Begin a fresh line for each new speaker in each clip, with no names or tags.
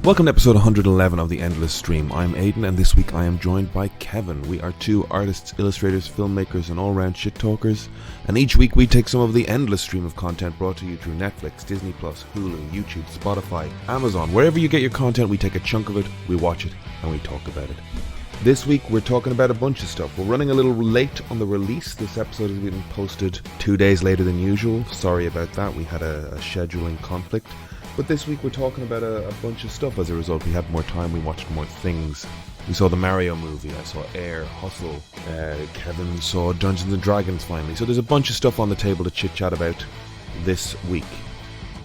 Welcome to episode 111 of The Endless Stream. I'm Aidan, and this week I am joined by Kevin. We are two artists, illustrators, filmmakers, and all-round shit-talkers. And each week we take some of the endless stream of content brought to you through Netflix, Disney+, Hulu, YouTube, Spotify, Amazon. Wherever you get your content, we take a chunk of it, we watch it, and we talk about it. This week we're talking about a bunch of stuff. We're running a little late on the release. This episode has been posted 2 days later than usual. Sorry about that. We had a scheduling conflict. But this week we're talking about a bunch of stuff. As a result, we had more time, we watched more things. We saw the Mario movie, I saw Air, Hustle, Kevin saw Dungeons and Dragons finally. So there's a bunch of stuff on the table to chit-chat about this week.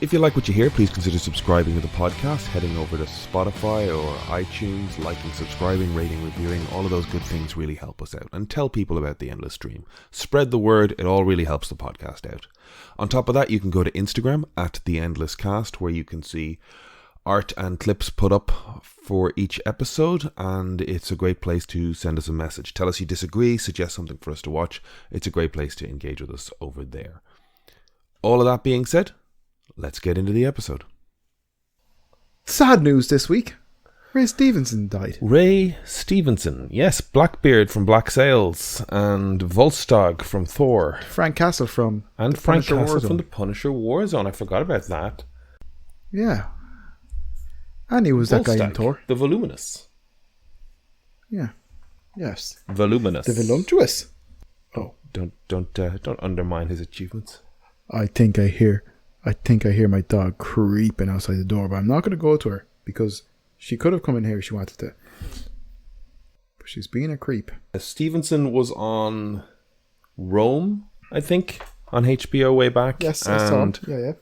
If you like what you hear, please consider subscribing to the podcast, heading over to Spotify or iTunes, liking, subscribing, rating, reviewing. All of those good things really help us out. And tell people about The Endless Stream. Spread the word, it all really helps the podcast out. On top of that, you can go to Instagram at The Endless Cast, where you can see art and clips put up for each episode, and it's a great place to send us a message. Tell us you disagree, suggest something for us to watch. It's a great place to engage with us over there. All of that being said, let's get into the episode.
Sad news this week. Ray Stevenson died.
Ray Stevenson. Yes, Blackbeard from Black Sails and Volstagg from Thor.
Frank Castle from
And Frank Castle from the Punisher Warzone. I forgot about that.
Yeah. And he was that guy in Thor.
The Voluminous.
Yeah. Yes.
Voluminous.
The Voluptuous.
Oh, don't undermine his achievements.
I think I hear my dog creeping outside the door, but I'm not going to go to her because she could have come in here if she wanted to. But she's being a creep.
Stevenson was on Rome, I think, on HBO way back.
Yes, I saw him. Yeah.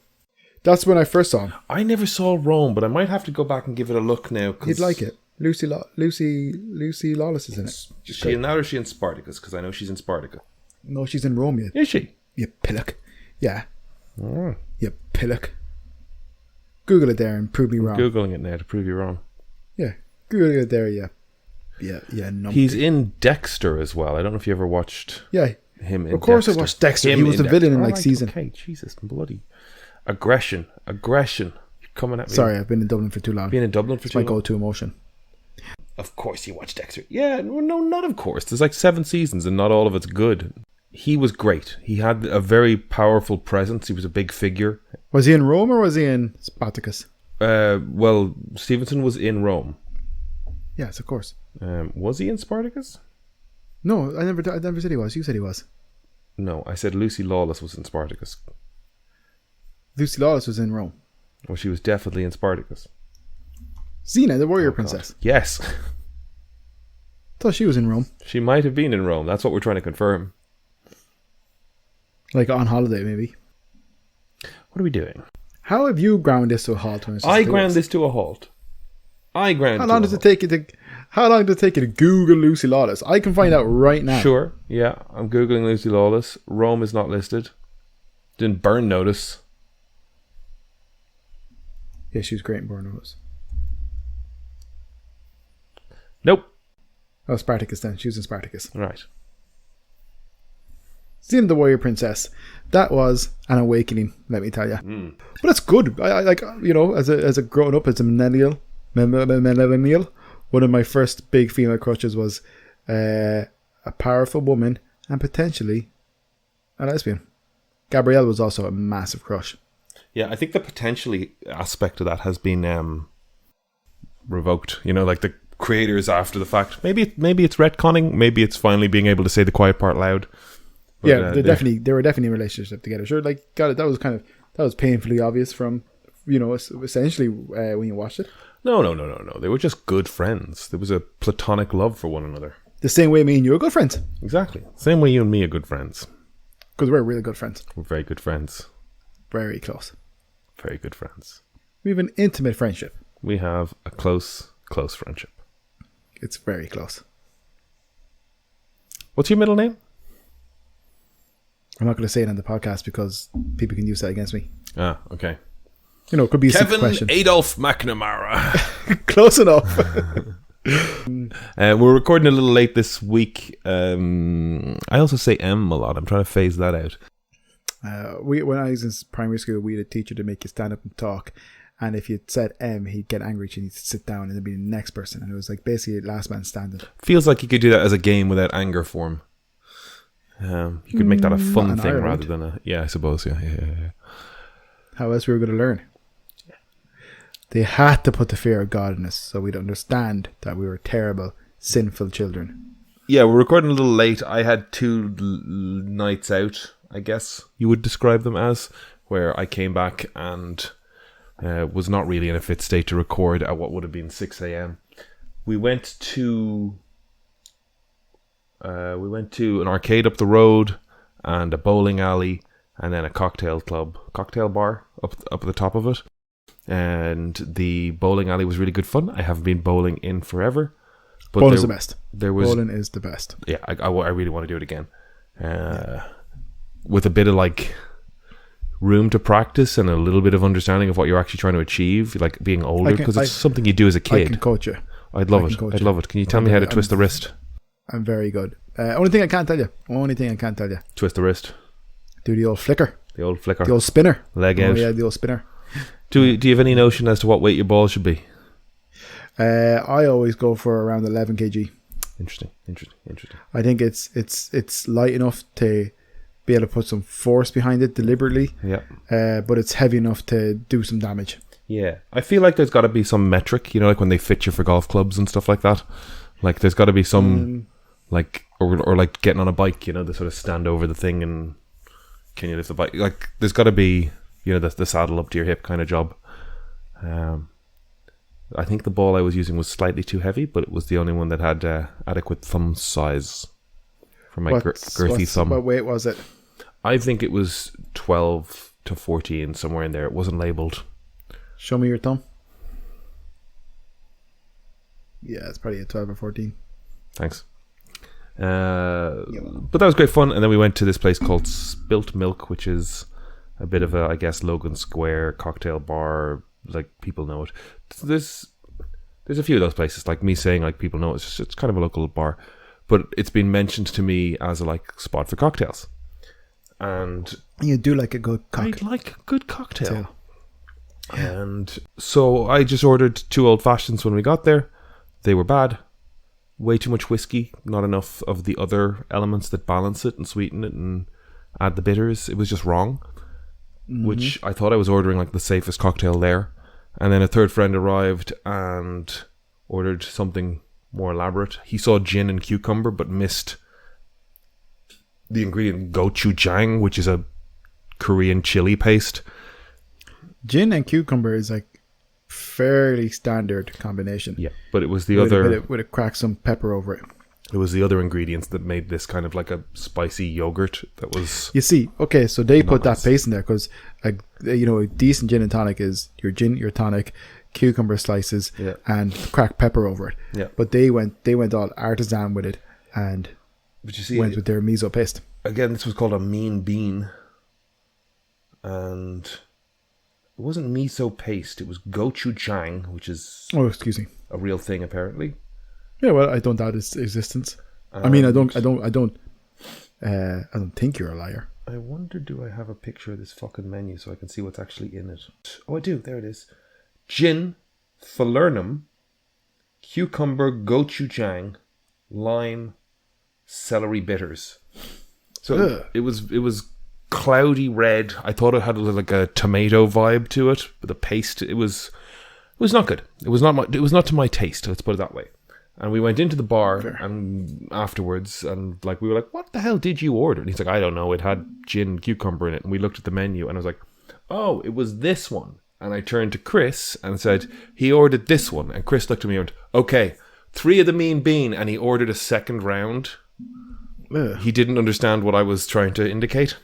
That's when I first saw him.
I never saw Rome, but I might have to go back and give it a look now.
You'd like it. Lucy Lawless is in it.
Is she in that or is she in Spartacus? Because I know she's in Spartacus.
No, she's in Rome yet.
Is she?
You pillock. Yeah.
Oh.
You pillock. Google it there and prove me wrong.
Googling it now to prove you wrong.
Yeah. Google it there, yeah. Yeah, numpty.
He's in Dexter as well. I don't know if you ever watched him in Dexter.
Of course I watched Dexter. He was the villain in season.
Okay, Jesus, bloody. Aggression. You're coming at me.
Sorry, I've been in Dublin for too long.
Been in Dublin for too long?
It's my go-to emotion.
Of course you watch Dexter. Yeah, no, not of course. There's like 7 seasons and not all of it's good. He was great. He had a very powerful presence. He was a big figure.
Was he in Rome or was he in Spartacus?
Well, Stevenson was in Rome.
Yes, of course.
Was he in Spartacus?
No, I never said he was. You said he was.
No, I said Lucy Lawless was in Spartacus.
Lucy Lawless was in Rome.
Well, she was definitely in Spartacus.
Xena, the warrior princess.
God. Yes.
Thought she was in Rome.
She might have been in Rome. That's what we're trying to confirm.
Like on holiday, maybe.
What are we doing?
How have you ground this to a halt?
I ground this to a halt. How long does it take you to Google Lucy Lawless? I can find out right now. Sure. Yeah, I'm Googling Lucy Lawless. Rome is not listed. Didn't Burn Notice.
Yeah, she was great in Burn Notice.
Nope.
Oh, Spartacus then. She was in Spartacus.
Right.
Xena the Warrior Princess. That was an awakening, let me tell you. But it's good. I like, you know, as a growing up as a millennial, one of my first big female crushes was a powerful woman and potentially a lesbian. Gabrielle was also a massive crush.
Yeah, I think the potentially aspect of that has been revoked. You know, like the creators after the fact. Maybe it's retconning. Maybe it's finally being able to say the quiet part loud. But,
yeah, they were definitely in a relationship together. Sure, like that was painfully obvious from, you know, essentially when you watched it.
No. They were just good friends. There was a platonic love for one another.
The same way me and you are good friends.
Exactly. Same way you and me are good friends.
Because we're really good friends.
We're very good friends.
Very close.
Very good friends.
We have an intimate friendship.
We have a close friendship.
It's very close.
What's your middle name?
I'm not going to say it on the podcast because people can use that against me.
Ah, okay.
You know, it could be a
Kevin
simple question.
Adolf McNamara.
Close enough.
We're recording a little late this week. I also say M a lot. I'm trying to phase that out.
When I was in primary school, we had a teacher to make you stand up and talk. And if you said M, he'd get angry and he'd sit down and it'd be the next person. And it was like basically last man standing.
Feels like you could do that as a game without anger form. You could make that a fun thing rather than a... Yeah, I suppose, yeah.
How else we were going to learn? Yeah. They had to put the fear of God in us so we'd understand that we were terrible, sinful children.
Yeah, we're recording a little late. I had 2 nights out, I guess you would describe them as, where I came back and... was not really in a fit state to record at what would have been 6 a.m. We went to an arcade up the road and a bowling alley and then a cocktail bar up at the top of it. And the bowling alley was really good fun. I haven't been bowling in forever. But
Bowling's the best.
Bowling
is the best.
Yeah, I really want to do it again. With a bit of like... room to practice and a little bit of understanding of what you're actually trying to achieve, like being older, because it's something you do as a kid.
I can coach you.
I'd love it. Can you tell me how to twist the wrist?
I'm very good. Only thing I can't tell you.
Twist the wrist.
Do the old flicker.
The old flicker.
The old spinner.
Leg out.
Oh yeah, the old spinner.
Do you have any notion as to what weight your ball should be?
I always go for around 11 kg.
Interesting.
I think it's light enough to be able to put some force behind it deliberately.
Yeah.
But it's heavy enough to do some damage.
Yeah. I feel like there's got to be some metric, like when they fit you for golf clubs and stuff like that. Like there's got to be some like or like getting on a bike, they sort of stand over the thing and can you lift the bike? Like there's got to be, the saddle up to your hip kind of job. I think the ball I was using was slightly too heavy, but it was the only one that had adequate thumb size for my girthy thumb.
What weight was it?
I think it was 12 to 14, somewhere in there. It wasn't labelled.
Show me your thumb. Yeah, it's probably a 12 or 14.
Thanks. But that was great fun. And then we went to this place called Spilt Milk, which is a bit of a, I guess, Logan Square cocktail bar. Like, people know it. There's a few of those places. Like me saying, like, people know it. It's kind of a local bar. But it's been mentioned to me as a, like, spot for cocktails. And
you do like a good cocktail.
I like a good cocktail. And so I just ordered 2 old fashions when we got there. They were bad. Way too much whiskey. Not enough of the other elements that balance it and sweeten it and add the bitters. It was just wrong. Mm-hmm. Which I thought I was ordering like the safest cocktail there. And then a third friend arrived and ordered something more elaborate. He saw gin and cucumber but missed the ingredient gochujang, which is a Korean chili paste. Gin
and cucumber is like fairly standard combination.
Yeah, but it was the other...
Would it crack some pepper over it?
It was the other ingredients that made this kind of like a spicy yogurt that was...
You see, okay, so they put that paste in there because, a decent gin and tonic is your gin, your tonic, cucumber slices, and cracked pepper over it.
Yeah.
But they went all artisan with it and...
But you see,
went with their miso paste.
Again, this was called a mean bean. And it wasn't miso paste. It was gochujang, which is...
Oh, excuse me.
A real thing, apparently.
Yeah, well, I don't doubt its existence. I mean, I don't think you're a liar.
I wonder, do I have a picture of this fucking menu so I can see what's actually in it? Oh, I do. There it is. Gin, falernum, cucumber, gochujang, lime, celery bitters. So it was cloudy red. I thought it had like a tomato vibe to it, but the paste it was not good. It was not to my taste. Let's put it that way. And we went into the bar and afterwards, and like we were like, "What the hell did you order?" And he's like, "I don't know. It had gin and cucumber in it." And we looked at the menu, and I was like, "Oh, it was this one." And I turned to Chris and said, "He ordered this one." And Chris looked at me and went, "Okay, 3 of the mean bean," and he ordered a second round. He didn't understand what I was trying to indicate.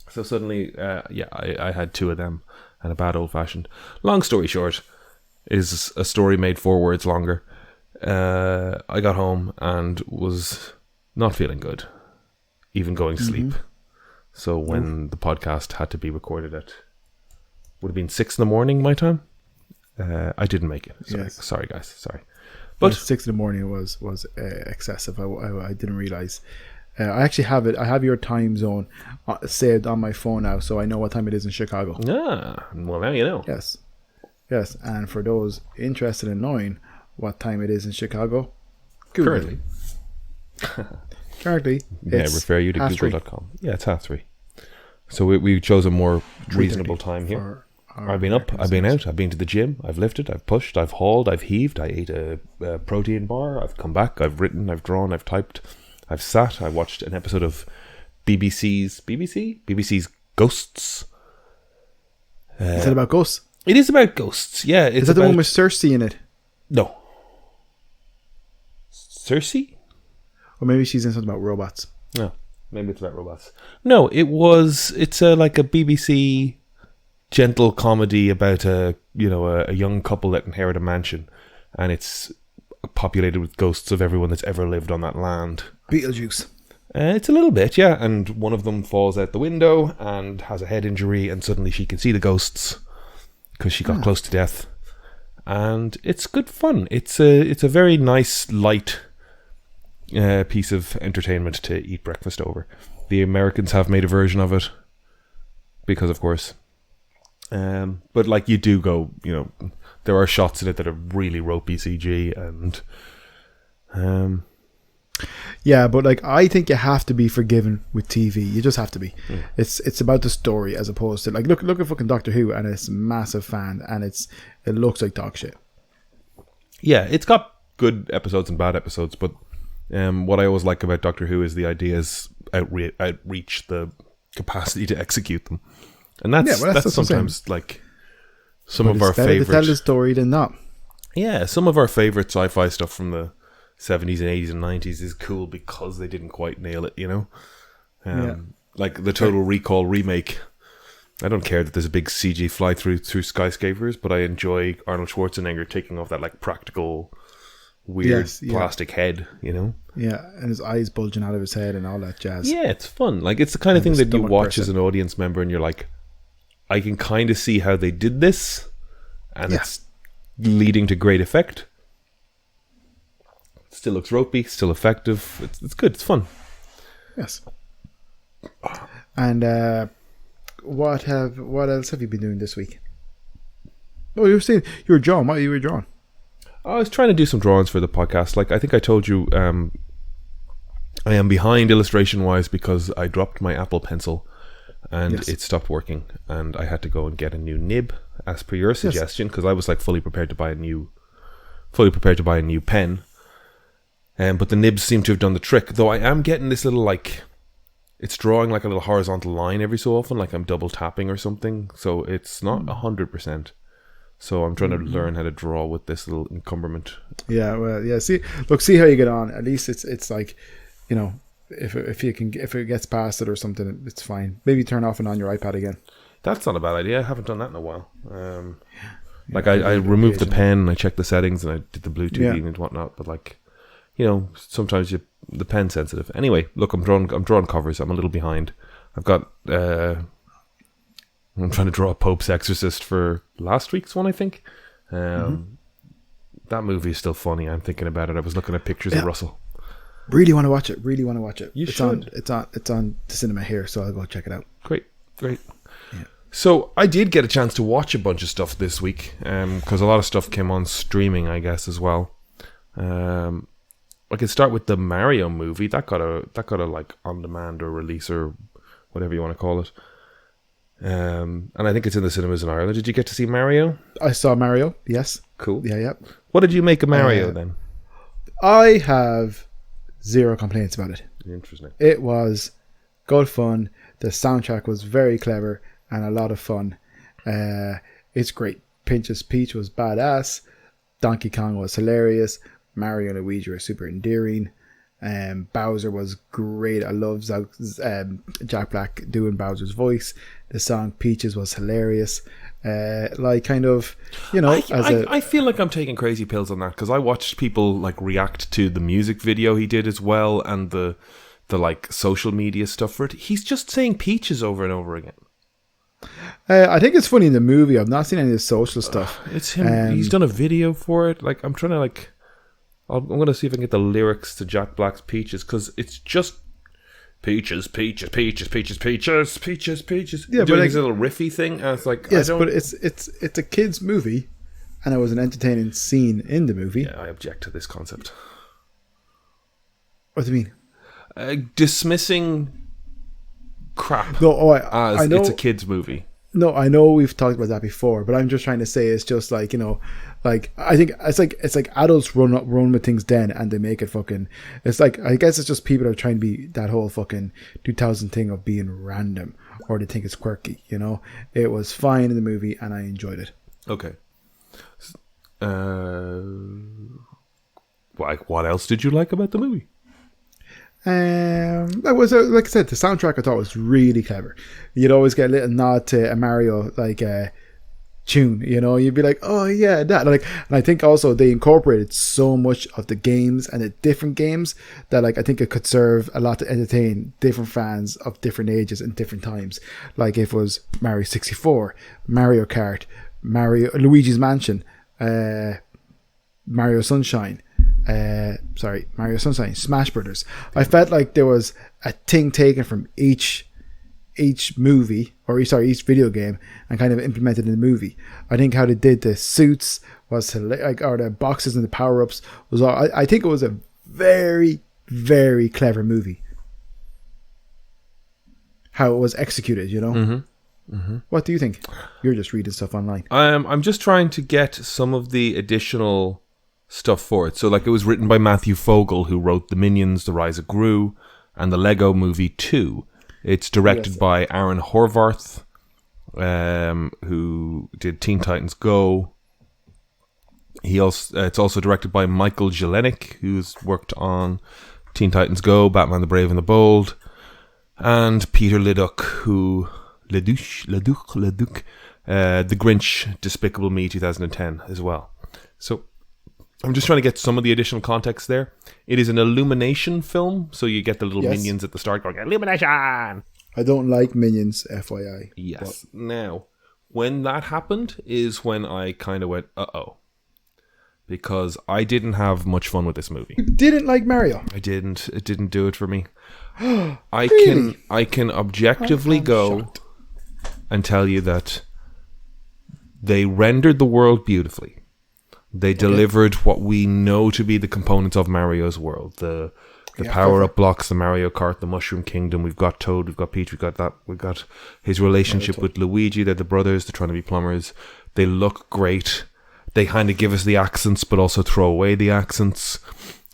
So suddenly, I had 2 of them and a bad old fashioned. Long story short, is a story made 4 words longer. I got home and was not feeling good, even going to sleep. So when the podcast had to be recorded at, would have been 6 in the morning my time, I didn't make it. Sorry guys, sorry. But
6 in the morning was excessive. I didn't realize. I actually have it. I have your time zone saved on my phone now, so I know what time it is in Chicago.
Well now you know.
Yes. Yes, and for those interested in knowing what time it is in Chicago, Google
Currently.
Currently,
Yeah,
it's
refer you to
3:30
google.com. Yeah, it's 3:30. So we chose a more reasonable time here.
for our
I've been up,
American
I've been
listeners.
out, I've been to the gym, I've lifted, I've pushed, I've hauled, I've heaved, I ate a protein bar, I've come back, I've written, I've drawn, I've typed, I've sat, I watched an episode of BBC's Ghosts.
Is it about ghosts?
It is about ghosts, yeah. It's
Is that the
about,
one with Cersei in it?
No. Cersei?
Or maybe she's in something about robots.
No, maybe it's about robots. No, it's like a BBC gentle comedy about a young couple that inherit a mansion, and it's populated with ghosts of everyone that's ever lived on that land.
Beetlejuice.
It's a little bit, yeah, and one of them falls out the window and has a head injury, and suddenly she can see the ghosts because she got close to death, and it's good fun. It's a very nice, light piece of entertainment to eat breakfast over. The Americans have made a version of it because, of course. But like you do go, there are shots in it that are really ropey CG, and
Yeah, but like I think you have to be forgiven with TV. You just have to be.
Yeah.
It's about the story as opposed to like look at fucking Doctor Who, and it's a massive fan, and it looks like dog shit.
yeah, it's got good episodes and bad episodes. But what I always like about Doctor Who is the ideas outreach the capacity to execute them, and that's
what I'm
sometimes like some
But
of our
it's better to tell the
favorite.
story than not.
Yeah, some of our favorite sci-fi stuff from the 70s and 80s and 90s is cool because they didn't quite nail it, like the Total Recall remake. I don't care that there's a big CG fly through skyscrapers, but I enjoy Arnold Schwarzenegger taking off that like practical weird
Yes, yeah.
plastic head,
Yeah, and his eyes bulging out of his head and all that jazz.
Yeah, it's fun. Like it's the kind of thing
his
that you
stomach
watch
person.
as an audience member and you're like, I can kind of see how they did this, and it's leading to great effect. Still looks ropey, still effective. It's good. It's fun.
Yes. And what else have you been doing this week? Oh, you were drawing. What you were drawing?
I was trying to do some drawings for the podcast. Like I think I told you, I am behind illustration-wise because I dropped my Apple Pencil and it stopped working, and I had to go and get a new nib as per your suggestion because I was like fully prepared to buy a new pen. But the nibs seem to have done the trick. Though I am getting this little like, it's drawing like a little horizontal line every so often, like I'm double tapping or something. So it's not 100%. So I'm trying to learn how to draw with this little encumberment.
Yeah, well, yeah. See how you get on. At least it's like, if it gets past it or something, it's fine. Maybe turn off and on your iPad again.
That's not a bad idea. I haven't done that in a while. Like I removed the pen and I checked the settings and I did the Bluetoothing and whatnot. But like, sometimes the pen's sensitive. Anyway, look, I'm drawing covers. I'm a little behind. I've got I'm trying to draw a Pope's Exorcist for last week's one, I think. That movie is still funny. I'm thinking about it. I was looking at pictures of Russell.
Really want to watch it.
You
it's
should.
It's on the cinema here, so I'll go check it out.
Great.
Yeah.
So I did get a chance to watch a bunch of stuff this week because a lot of stuff came on streaming, I guess, as well. I could start with the Mario movie. That got a like on demand or release or whatever you want to call it. And I think it's in the cinemas in Ireland. Did you get to see Mario?
I saw Mario. Yes.
Cool.
Yeah.
What did you make of Mario then?
I have zero complaints about it.
Interesting.
It was good fun. The soundtrack was very clever and a lot of fun. It's great. Princess Peach was badass. Donkey Kong was hilarious. Mario and Luigi were super endearing. Bowser was great. I love Jack Black doing Bowser's voice. The song Peaches was hilarious. I
feel like I'm taking crazy pills on that because I watched people like react to the music video he did as well and the like social media stuff for it. He's just saying Peaches over and over again.
I think it's funny in the movie. I've not seen any of the social stuff.
It's him. He's done a video for it. Like I'm trying to like. I'm going to see if I can get the lyrics to Jack Black's Peaches because it's just Peaches, Peaches, Peaches, Peaches, Peaches, Peaches, Peaches.
Yeah,
doing
but
his little riffy thing, and it's like
yes, but it's a kids movie, and it was an entertaining scene in the movie.
Yeah, I object to this concept.
What do you mean?
Dismissing crap
No,
as
I know
it's a kid's movie.
No, I know we've talked about that before, but I'm just trying to say it's just like, like I think it's like adults run with things then and they make it fucking. It's like, I guess it's just people are trying to be that whole fucking 2000 thing of being random, or they think it's quirky. It was fine in the movie and I enjoyed it.
Okay. What else did you like about the movie?
That was like I said, the soundtrack I thought was really clever. You'd always get a little nod to a Mario tune, you'd be like, oh yeah, that. And I think also they incorporated so much of the games and the different games that I think it could serve a lot to entertain different fans of different ages and different times. Like if it was Mario 64, Mario Kart, Luigi's Mansion, Mario Sunshine, Smash Brothers. I felt like there was a thing taken from each movie, each video game, and kind of implemented in the movie. I think how they did the suits was or the boxes and the power-ups was all. I think it was a very, very clever movie. How it was executed,
Mm-hmm. Mm-hmm.
What do you think? You're just reading stuff online.
I'm just trying to get some of the additional stuff for it. So, it was written by Matthew Fogel, who wrote The Minions, The Rise of Gru, and the Lego Movie 2. It's directed by Aaron Horvath, who did Teen Titans Go. It's also directed by Michael Jelenic, who's worked on Teen Titans Go, Batman the Brave and the Bold, and Peter Leduc, The Grinch, Despicable Me 2010 as well. So I'm just trying to get some of the additional context there. It is an Illumination film, so you get the little minions at the start going, Illumination!
I don't like Minions, FYI.
Yes. But now, when that happened is when I kind of went, uh-oh. Because I didn't have much fun with this movie.
You didn't like Mario?
I didn't. It didn't do it for me.
Really?
I can objectively go shocked. And tell you that they rendered the world beautifully. They delivered what we know to be the components of Mario's world. The power-up blocks, the Mario Kart, the Mushroom Kingdom. We've got Toad, we've got Peach, we've got that. We've got his relationship with Luigi. They're the brothers. They're trying to be plumbers. They look great. They kind of give us the accents, but also throw away the accents.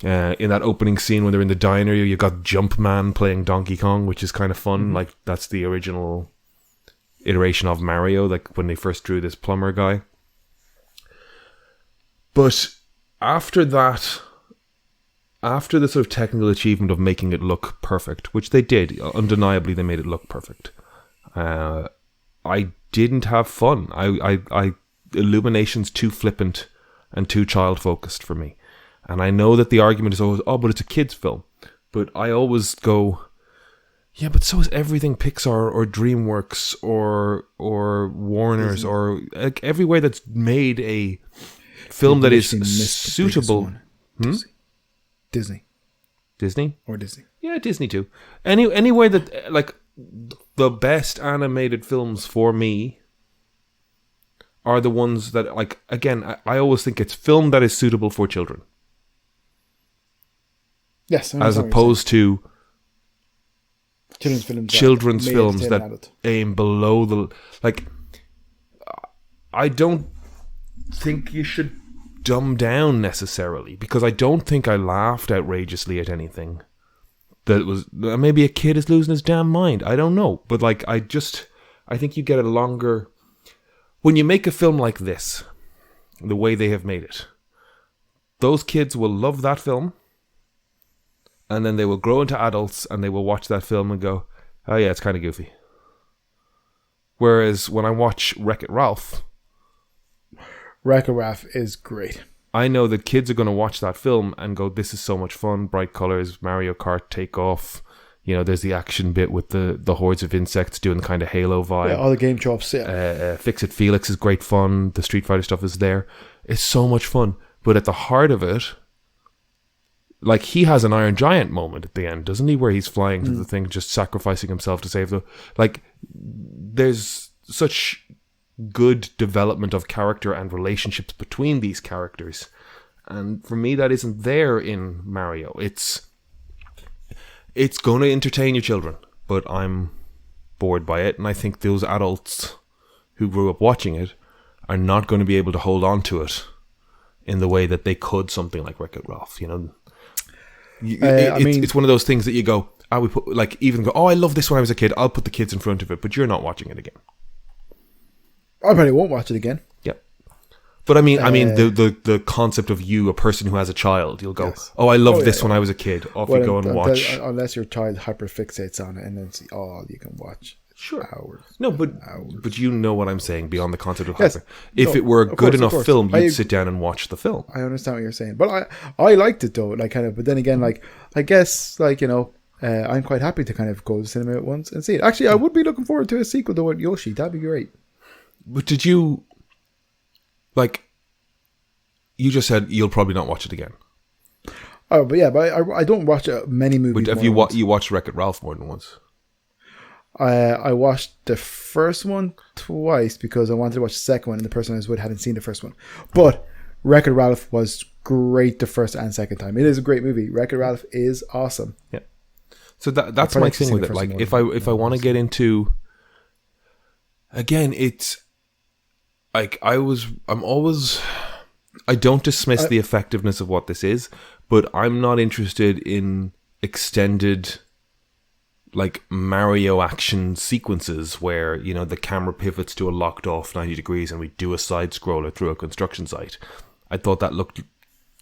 In that opening scene when they're in the diner, you've got Jumpman playing Donkey Kong, which is kind of fun.
Mm-hmm.
Like, that's the original iteration of Mario, like when they first drew this plumber guy. But after that, after the sort of technical achievement of making it look perfect, which they did, undeniably they made it look perfect, I didn't have fun. I Illumination's too flippant and too child-focused for me. And I know that the argument is always, but it's a kid's film. But I always go, yeah, but so is everything Pixar or DreamWorks or Warner's Disney. Or like everywhere that's made a film that is suitable. Disney?
Or Disney.
Yeah, Disney too. Anyway that, like, the best animated films for me are the ones that, like, again, I always think it's film that is suitable for children.
Yes.
As opposed to
children's
films that aim below the... Like, I don't think you should dumb down necessarily, because I don't think I laughed outrageously at anything that was... Maybe a kid is losing his damn mind. I don't know. But, like, I think you get a longer... When you make a film like this, the way they have made it, those kids will love that film, and then they will grow into adults and they will watch that film and go, oh yeah, it's kind of goofy. Whereas when I watch Wreck-It Ralph
is great.
I know that kids are going to watch that film and go, this is so much fun, bright colors, Mario Kart take off. You know, there's the action bit with the hordes of insects doing the kind of Halo vibe.
Yeah, all the game chops, yeah.
Fix-It Felix is great fun. The Street Fighter stuff is there. It's so much fun. But at the heart of it, like, he has an Iron Giant moment at the end, doesn't he? Where he's flying to the thing, just sacrificing himself to save the... Like, there's such good development of character and relationships between these characters. And for me, that isn't there in Mario. It's going to entertain your children, but I'm bored by it. And I think those adults who grew up watching it are not going to be able to hold on to it in the way that they could something like Wreck-It Ralph. You know, it's one of those things that you go, we put like even go, oh, I love this when I was a kid. I'll put the kids in front of it, but you're not watching it again.
I probably won't watch it again.
Yep. But I mean, the concept of you, a person who has a child, you'll go, yes. Oh, I loved this when I was a kid. Off you go and watch.
Unless your child hyperfixates on it and then see, you can watch.
Sure.
Hours.
No, but
hours.
But you know what I'm saying beyond the concept of
yes.
hyper. If it were a good enough film, you'd sit down and watch the film.
I understand what you're saying, but I liked it though. Like kind of, but then again, like I guess, like you know, I'm quite happy to kind of go to the cinema at once and see it. Actually, I would be looking forward to a sequel to Yoshi. That'd be great.
But did you like? You just said you'll probably not watch it again.
Oh, but yeah, but I don't watch many movies.
But have you watched Wreck-It Ralph more than once?
I watched the first one twice because I wanted to watch the second one, and the person I was with hadn't seen the first one. But Wreck-It Ralph was great the first and second time. It is a great movie. Wreck-It Ralph is awesome.
Yeah. So that's my thing with it. Like if I want to get into, again, it's like I don't dismiss the effectiveness of what this is, but I'm not interested in extended like Mario action sequences where, you know, the camera pivots to a locked off 90 degrees and we do a side scroller through a construction site. I thought that looked,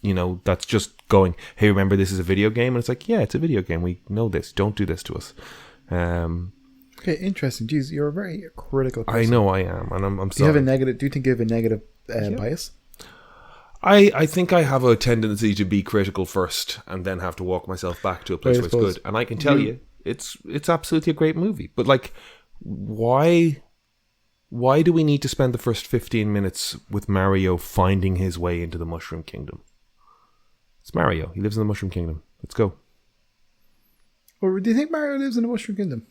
you know, that's just going, hey, remember this is a video game? And it's like, yeah, it's a video game. We know this. Don't do this to us.
Okay, interesting. Jeez, you're a very critical person.
I know I am, and I'm sorry.
Do you think you have a negative bias?
I think I have a tendency to be critical first and then have to walk myself back to a place where it's good. And I can tell you, it's absolutely a great movie. But like, why do we need to spend the first 15 minutes with Mario finding his way into the Mushroom Kingdom? It's Mario. He lives in the Mushroom Kingdom. Let's go.
Or do you think Mario lives in the Mushroom Kingdom?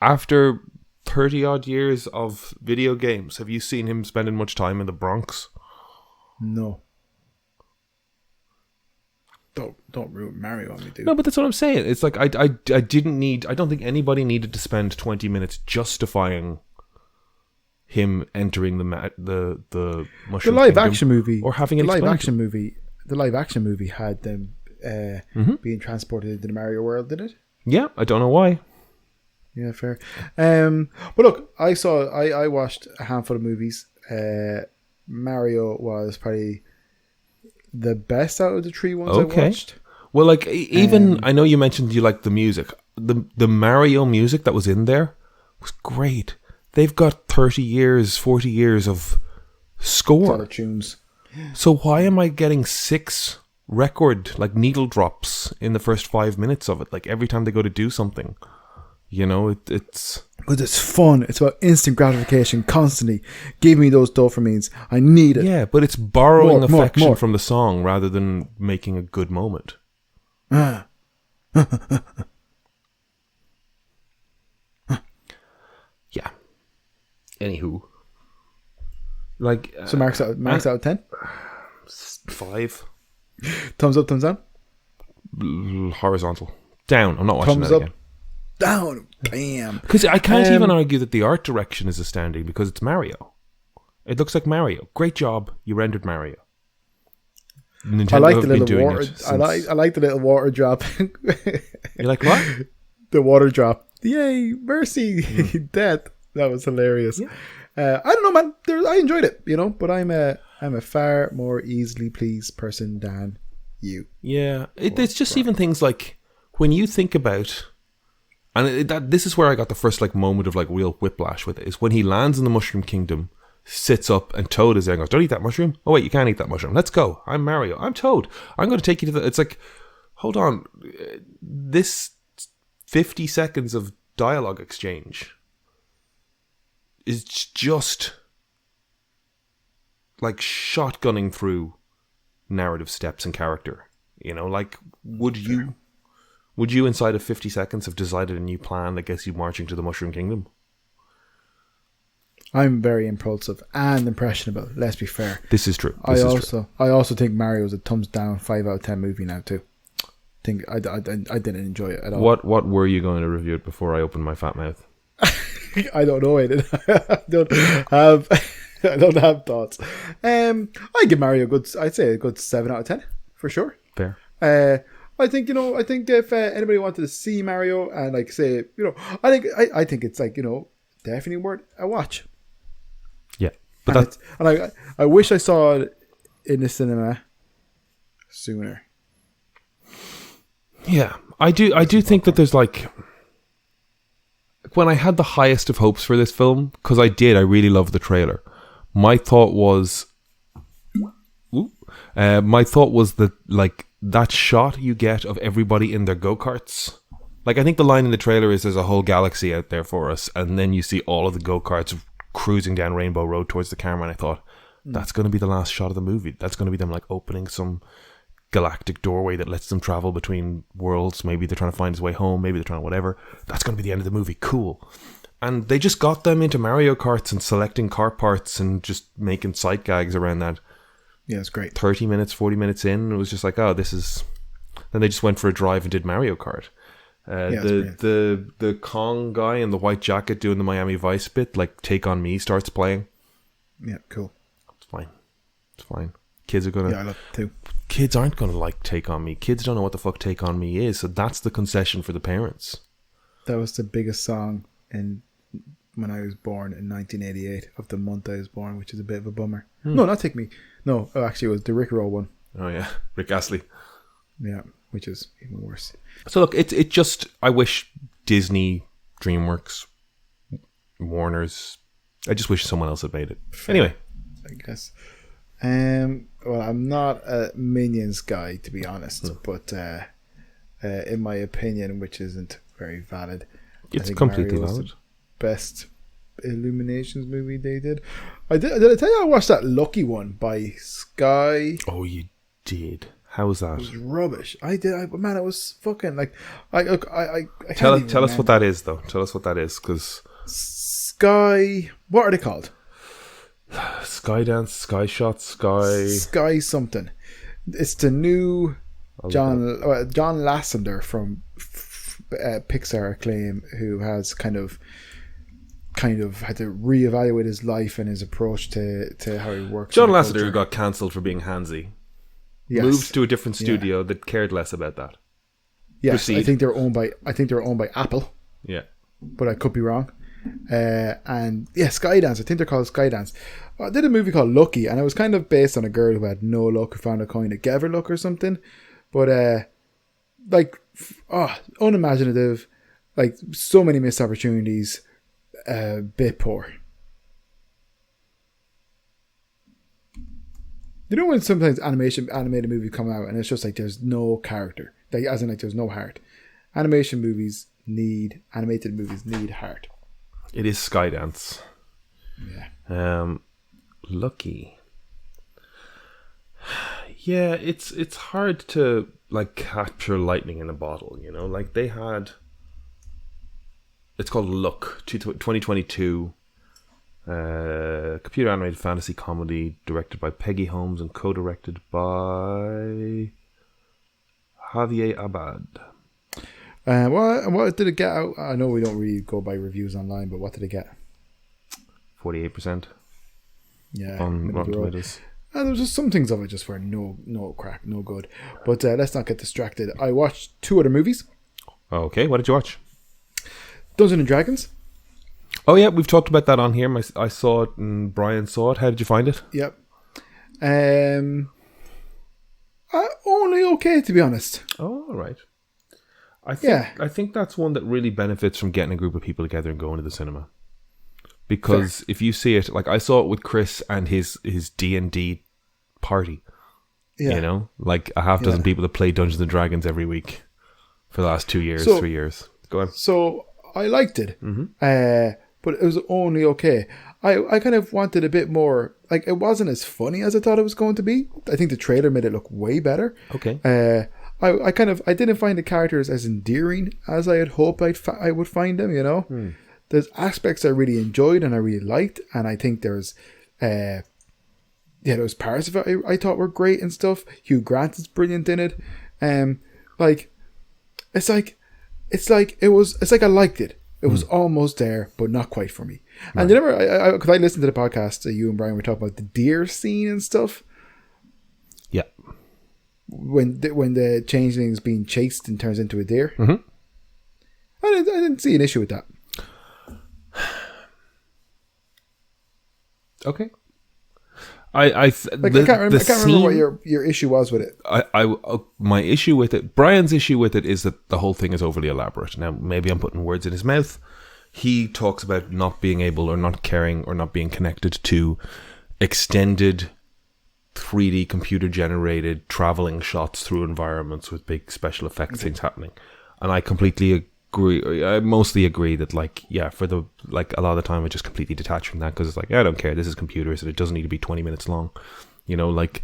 After 30 odd years of video games, have you seen him spending much time in the Bronx?
No. Don't ruin Mario on me, dude.
No, but that's what I'm saying. It's like I don't think anybody needed to spend 20 minutes justifying him entering the Mushroom
the live
Kingdom
action movie
or having it
the live action movie had them being transported into the Mario world, did it?
Yeah, I don't know why.
Yeah, fair. But look, I watched a handful of movies. Mario was probably the best out of the three ones I watched.
Well, like even I know you mentioned you liked the music. The Mario music that was in there was great. They've got 30 years, 40 years of score.
Tunes.
So why am I getting 6 record like needle drops in the first 5 minutes of it? Like every time they go to do something, you know, it's
because it's fun. It's about instant gratification. Constantly give me those dopamines. I need it.
Yeah, but it's borrowing affection from the song rather than making a good moment. Yeah. Anywho, like
so marks out of 10.
5.
Thumbs up, thumbs down.
Horizontal. Down. I'm not watching
thumbs
that
up.
again.
Down. Bam.
Because I can't even argue that the art direction is astounding because it's Mario. It looks like Mario. Great job. You rendered Mario. Nintendo
I like the little water. I like the little water drop.
You like what?
The water drop. Yay! Mercy, death. That was hilarious.
Yeah.
I don't know, man. I enjoyed it, you know. But I'm a far more easily pleased person than you.
Yeah, it's just even things like when you think about. And this is where I got the first like moment of like real whiplash with it, is when he lands in the Mushroom Kingdom, sits up, and Toad is there and goes, "Don't eat that mushroom." "Oh wait, you can't eat that mushroom. Let's go. I'm Mario. I'm Toad. I'm going to take you to the." It's like, hold on, this 50 seconds of dialogue exchange is just like shotgunning through narrative steps and character. You know, like would you, inside of 50 seconds, have decided a new plan that gets you marching to the Mushroom Kingdom?
I'm very impulsive and impressionable. Let's be fair.
This is true.
I also think Mario is a thumbs down 5 out of 10 movie now too. I didn't enjoy it at all.
What were you going to review it before I opened my fat mouth?
I don't know. I don't have thoughts. I give Mario I'd say a good 7 out of 10 for sure.
Fair.
I think if anybody wanted to see Mario and like say, I think it's like, definitely worth a watch.
Yeah, but
I wish I saw it in the cinema sooner.
Yeah, I do think that there's like, when I had the highest of hopes for this film, because I really loved the trailer. My thought was that like that shot you get of everybody in their go-karts. Like, I think the line in the trailer is there's a whole galaxy out there for us, and then you see all of the go-karts cruising down Rainbow Road towards the camera, and I thought, that's going to be the last shot of the movie. That's going to be them like opening some galactic doorway that lets them travel between worlds. Maybe they're trying to find his way home, maybe they're trying to whatever. That's going to be the end of the movie. Cool. And they just got them into Mario Karts and selecting car parts and just making sight gags around that.
Yeah, it's great.
30 minutes, 40 minutes in, it was just like, oh, this is... Then they just went for a drive and did Mario Kart. The Kong guy in the white jacket doing the Miami Vice bit, like Take On Me, starts playing.
Yeah, cool.
It's fine. Kids are gonna...
Yeah, I love it too.
Kids aren't gonna like Take On Me. Kids don't know what the fuck Take On Me is, so that's the concession for the parents.
That was the biggest song when I was born in 1988 of the month I was born, which is a bit of a bummer. No, not Take Me. No, actually it was the Rick Roll one.
Oh yeah, Rick Astley.
Yeah, which is even worse.
So look, it just, I wish Disney, DreamWorks, Warner's, I just wish someone else had made it. Anyway.
I guess. Well, I'm not a Minions guy, to be honest, but in my opinion, which isn't very valid,
it's completely valid.
Best Illuminations movie they did. Did I tell you I watched that Lucky one by Sky?
Oh, you did. How was that?
It was rubbish. I did. Man, it was fucking like I
tell us what that is, though. Tell us what that is, because
Sky. What are they called?
Skydance, Sky Shot,
Sky something. It's the new John Lasseter from Pixar acclaim, who has kind of had to reevaluate his life and his approach to how he works.
John Lasseter, who got cancelled for being handsy, moved to a different studio that cared less about that.
Yes,
Proceed.
I think they're owned by Apple.
Yeah,
but I could be wrong. And yeah, Skydance. I think they're called Skydance. I did a movie called Lucky, and it was kind of based on a girl who had no luck, who found a coin that gave her luck or something. But unimaginative, like so many missed opportunities. Bit poor. You know when sometimes animated movies come out and it's just like there's no character, like as in like there's no heart. Animated movies need heart.
It is Skydance.
Yeah.
Lucky. Yeah, it's hard to like capture lightning in a bottle, you know? Like they had, it's called Luck, 2022, computer animated fantasy comedy directed by Peggy Holmes and co-directed by Javier Abad. What did it get out? I know we don't really go by reviews online, but what did it get? 48%.
Yeah.
On Rotten Tomatoes.
There was just some things of it just were no crack, no good. But let's not get distracted. I watched 2 other movies.
Okay, what did you watch?
Dungeons and Dragons.
Oh yeah, we've talked about that on here. I saw it and Brian saw it. How did you find it?
Yep. Only okay, to be honest.
Oh, all right. I think that's one that really benefits from getting a group of people together and going to the cinema. Because if you see it, like I saw it with Chris and his D&D party. Yeah. You know, like a half dozen people that play Dungeons and Dragons every week for the last 2 years, 3 years. Go on.
So I liked it, but it was only okay. I kind of wanted a bit more. Like it wasn't as funny as I thought it was going to be. I think the trailer made it look way better.
Okay.
I didn't find the characters as endearing as I had hoped I would find them. You know, there's aspects I really enjoyed and I really liked, and I think there's there was parts of it I thought were great and stuff. Hugh Grant is brilliant in it. Like it's like I liked it. It was almost there, but not quite for me. And because I listened to the podcast, you and Brian were talking about the deer scene and stuff.
Yeah.
When the changeling is being chased and turns into a deer.
Mm-hmm.
I didn't see an issue with that.
Okay. I can't
remember what your issue was with it.
My issue with it, Brian's issue with it, is that the whole thing is overly elaborate. Now, maybe I'm putting words in his mouth. He talks about not being able, or not caring, or not being connected to extended 3D computer generated traveling shots through environments with big special effects things happening. And I completely agree. I mostly agree that, like, yeah, for the, like, a lot of the time I just completely detach from that, because it's like, I don't care, this is computers and it doesn't need to be 20 minutes long. You know, like,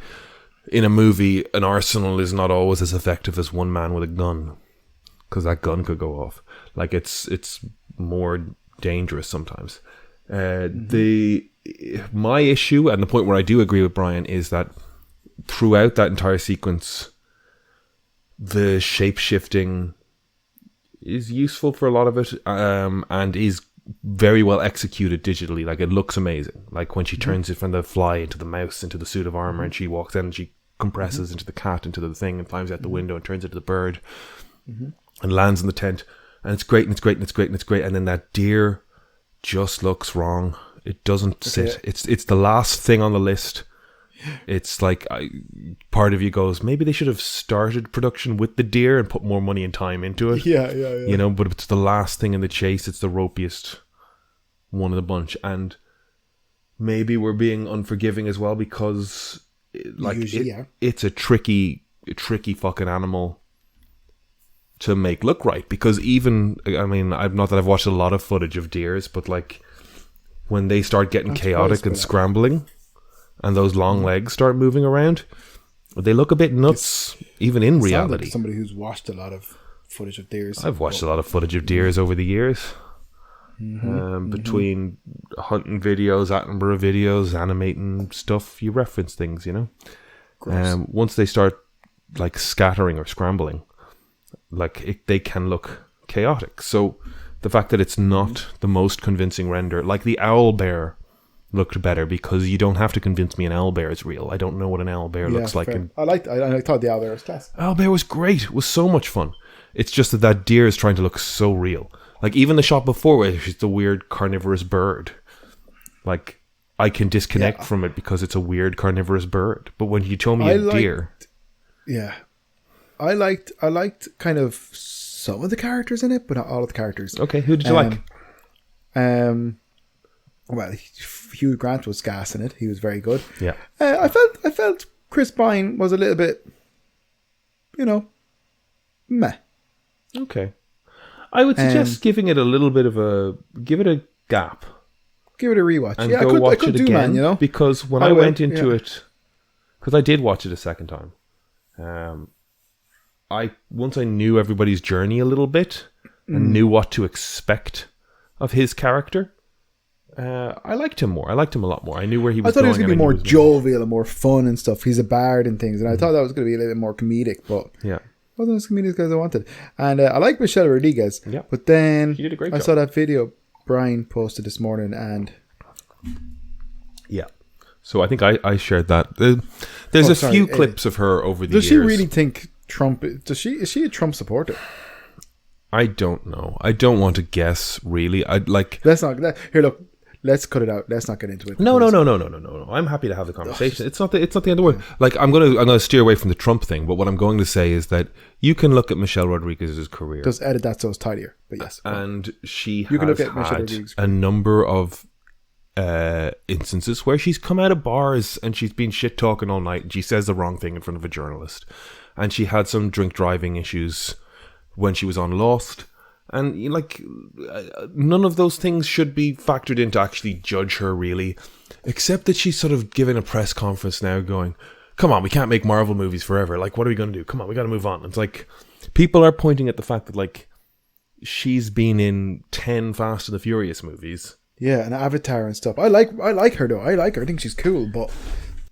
in a movie, an arsenal is not always as effective as one man with a gun, because that gun could go off. Like, it's more dangerous sometimes. My issue, and the point where I do agree with Brian, is that throughout that entire sequence, the shape-shifting is useful for a lot of it, and is very well executed digitally. Like, it looks amazing. Like when she turns it from the fly into the mouse into the suit of armor, and she walks in and she compresses into the cat, into the thing, and climbs out the window and turns into the bird, and lands in the tent, and it's great, and it's great, and it's great, and it's great. And then that deer just looks wrong. It doesn't sit. It's the last thing on the list. It's like, part of you goes, maybe they should have started production with the deer and put more money and time into it.
Yeah.
You know, but it's the last thing in the chase. It's the ropiest one of the bunch. And maybe we're being unforgiving as well, because it's a tricky fucking animal to make look right. Because even, I mean, not that I've watched a lot of footage of deers, but like when they start getting chaotic and scrambling, and those long legs start moving around, they look a bit nuts, even in reality.
Like somebody who's watched a lot of footage of deers.
I've watched a lot of footage of deers over the years. Between hunting videos, Attenborough videos, animating stuff, you reference things, you know. Once they start like scattering or scrambling, like they can look chaotic. So the fact that it's not the most convincing render, like the owl bear looked better, because you don't have to convince me an owlbear is real. I don't know what an owlbear looks like.
I thought the owlbear was class.
Owlbear was great. It was so much fun. It's just that deer is trying to look so real. Like even the shot before where it's the weird carnivorous bird. Like I can disconnect from it because it's a weird carnivorous bird. But when you told me deer.
Yeah. I liked kind of some of the characters in it, but not all of the characters.
Okay, who did you like?
Well, Hugh Grant was gas in it. He was very good.
Yeah.
I felt Chris Pine was a little bit, meh.
Okay. I would suggest giving it a little bit of give it a gap.
Give it a rewatch.
And go watch it again.
Man,
because when I went into it, because I did watch it a second time, once I knew everybody's journey a little bit and knew what to expect of his character, I liked him more. I liked him a lot more. I knew where he was going.
I thought he was going to be more jovial and more fun and stuff. He's a bard and things, and I thought that was going to be a little bit more comedic, but it wasn't as comedic as I wanted. And I like Michelle Rodriguez, but then
she did a great job.
I saw that video Brian posted this morning, and
so I think I shared that. There's a few clips of her over the years.
Does she really think Trump? Is she a Trump supporter?
I don't know. I don't want to guess. Really, I'd like.
Let's not. Here, look. Let's cut it out. Let's not get into it.
No. I'm happy to have the conversation. It's not the end of the world. Like I'm gonna steer away from the Trump thing. But what I'm going to say is that you can look at Michelle Rodriguez's career.
Just edit that so it's tidier. But yes,
and she has had a number of instances where she's come out of bars and she's been shit talking all night, and she says the wrong thing in front of a journalist, and she had some drink driving issues when she was on Lost. And none of those things should be factored in to actually judge her, really, except that she's sort of giving a press conference now going, come on, we can't make Marvel movies forever. Like, what are we going to do? Come on, we got to move on. It's like people are pointing at the fact that, like, she's been in 10 Fast and the Furious movies.
Yeah, and Avatar and stuff. I like her though. I like her. I think she's cool, but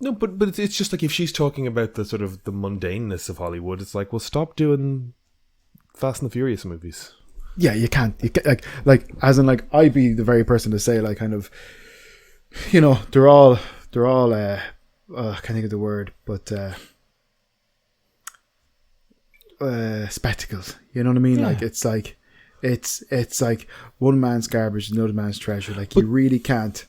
No, but it's just like if she's talking about the sort of the mundaneness of Hollywood, it's like, well, stop doing Fast and the Furious movies.
yeah, you can't like as in like I'd be the very person to say like kind of, you know, they're all I can't think of the word, but spectacles. You know what I mean?
Yeah.
Like it's like one man's garbage, another man's treasure. Like you really can't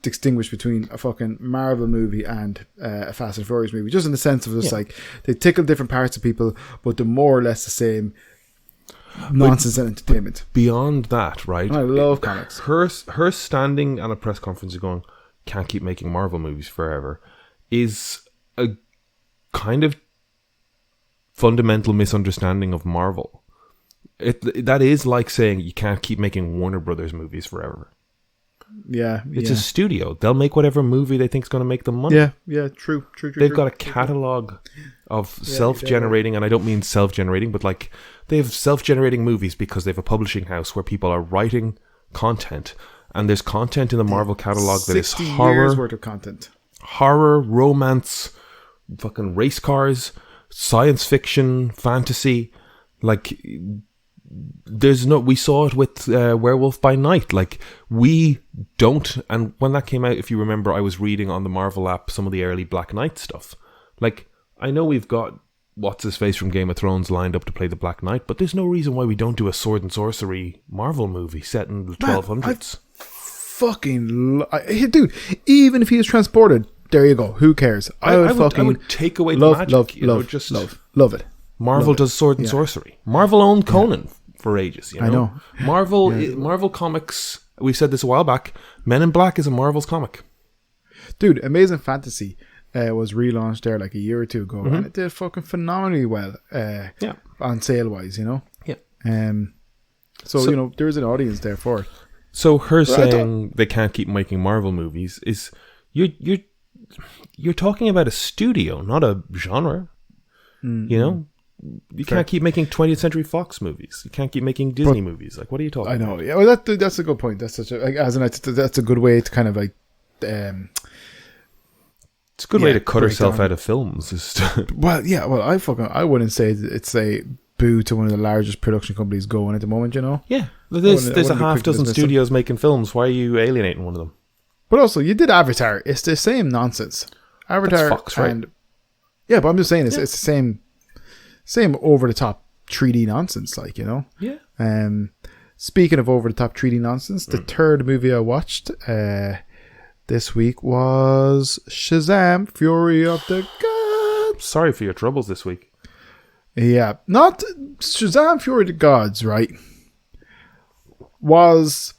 distinguish between a fucking Marvel movie and a Fast and Furious movie, just in the sense of just like they tickle different parts of people, but they're more or less the same nonsense and entertainment.
Beyond that, right?
And I love comics.
Her standing at a press conference and going, "Can't keep making Marvel movies forever," is a kind of fundamental misunderstanding of Marvel. That is like saying you can't keep making Warner Brothers movies forever.
Yeah,
It's a studio. They'll make whatever movie they think is going to make them money.
Yeah, true.
They've got a catalog of self-generating, and I don't mean self-generating, but like they have self-generating movies because they have a publishing house where people are writing content, and there's content in the Marvel catalog that is
60
horror,
years worth of content.
horror, romance, fucking race cars, science fiction, fantasy. Like we saw it with Werewolf by Night. Like we don't, and when that came out, if you remember, I was reading on the Marvel app some of the early Black Knight stuff. Like I know we've got what's his face from Game of Thrones lined up to play the Black Knight, but there's no reason why we don't do a sword and sorcery Marvel movie set in the 1200s.
Dude, even if he was transported, there you go. Who cares? I would
take away the magic.
Love it.
Marvel does sword and sorcery. Marvel owned Conan for ages. You know?
I know.
Marvel Comics. We said this a while back. Men in Black is a Marvel's comic.
Dude, Amazing Fantasy was relaunched there like a year or two ago, and it did fucking phenomenally well. On sale wise, you know.
Yeah.
So you know there is an audience there for it.
So her saying they can't keep making Marvel movies is you're talking about a studio, not a genre. You know. You can't keep making 20th Century Fox movies. You can't keep making Disney movies. Like, what are you talking about?
I know. Yeah, well, that's a good point. That's such a that's a good way to kind of like.
It's a good way to cut herself out of films.
Well, I wouldn't say it's a boo to one of the largest production companies going at the moment. You know.
Yeah, there's a half dozen studios making films. Why are you alienating one of them?
But also, you did Avatar. It's the same nonsense. Avatar,
that's Fox, right?
And yeah, but I'm just saying it's the same over the top 3D nonsense, like, you know.
Yeah.
Speaking of over the top 3D nonsense, the third movie I watched this week was Shazam: Fury of the Gods.
Sorry for your troubles this week.
Yeah, not Shazam: Fury of the Gods, right? Was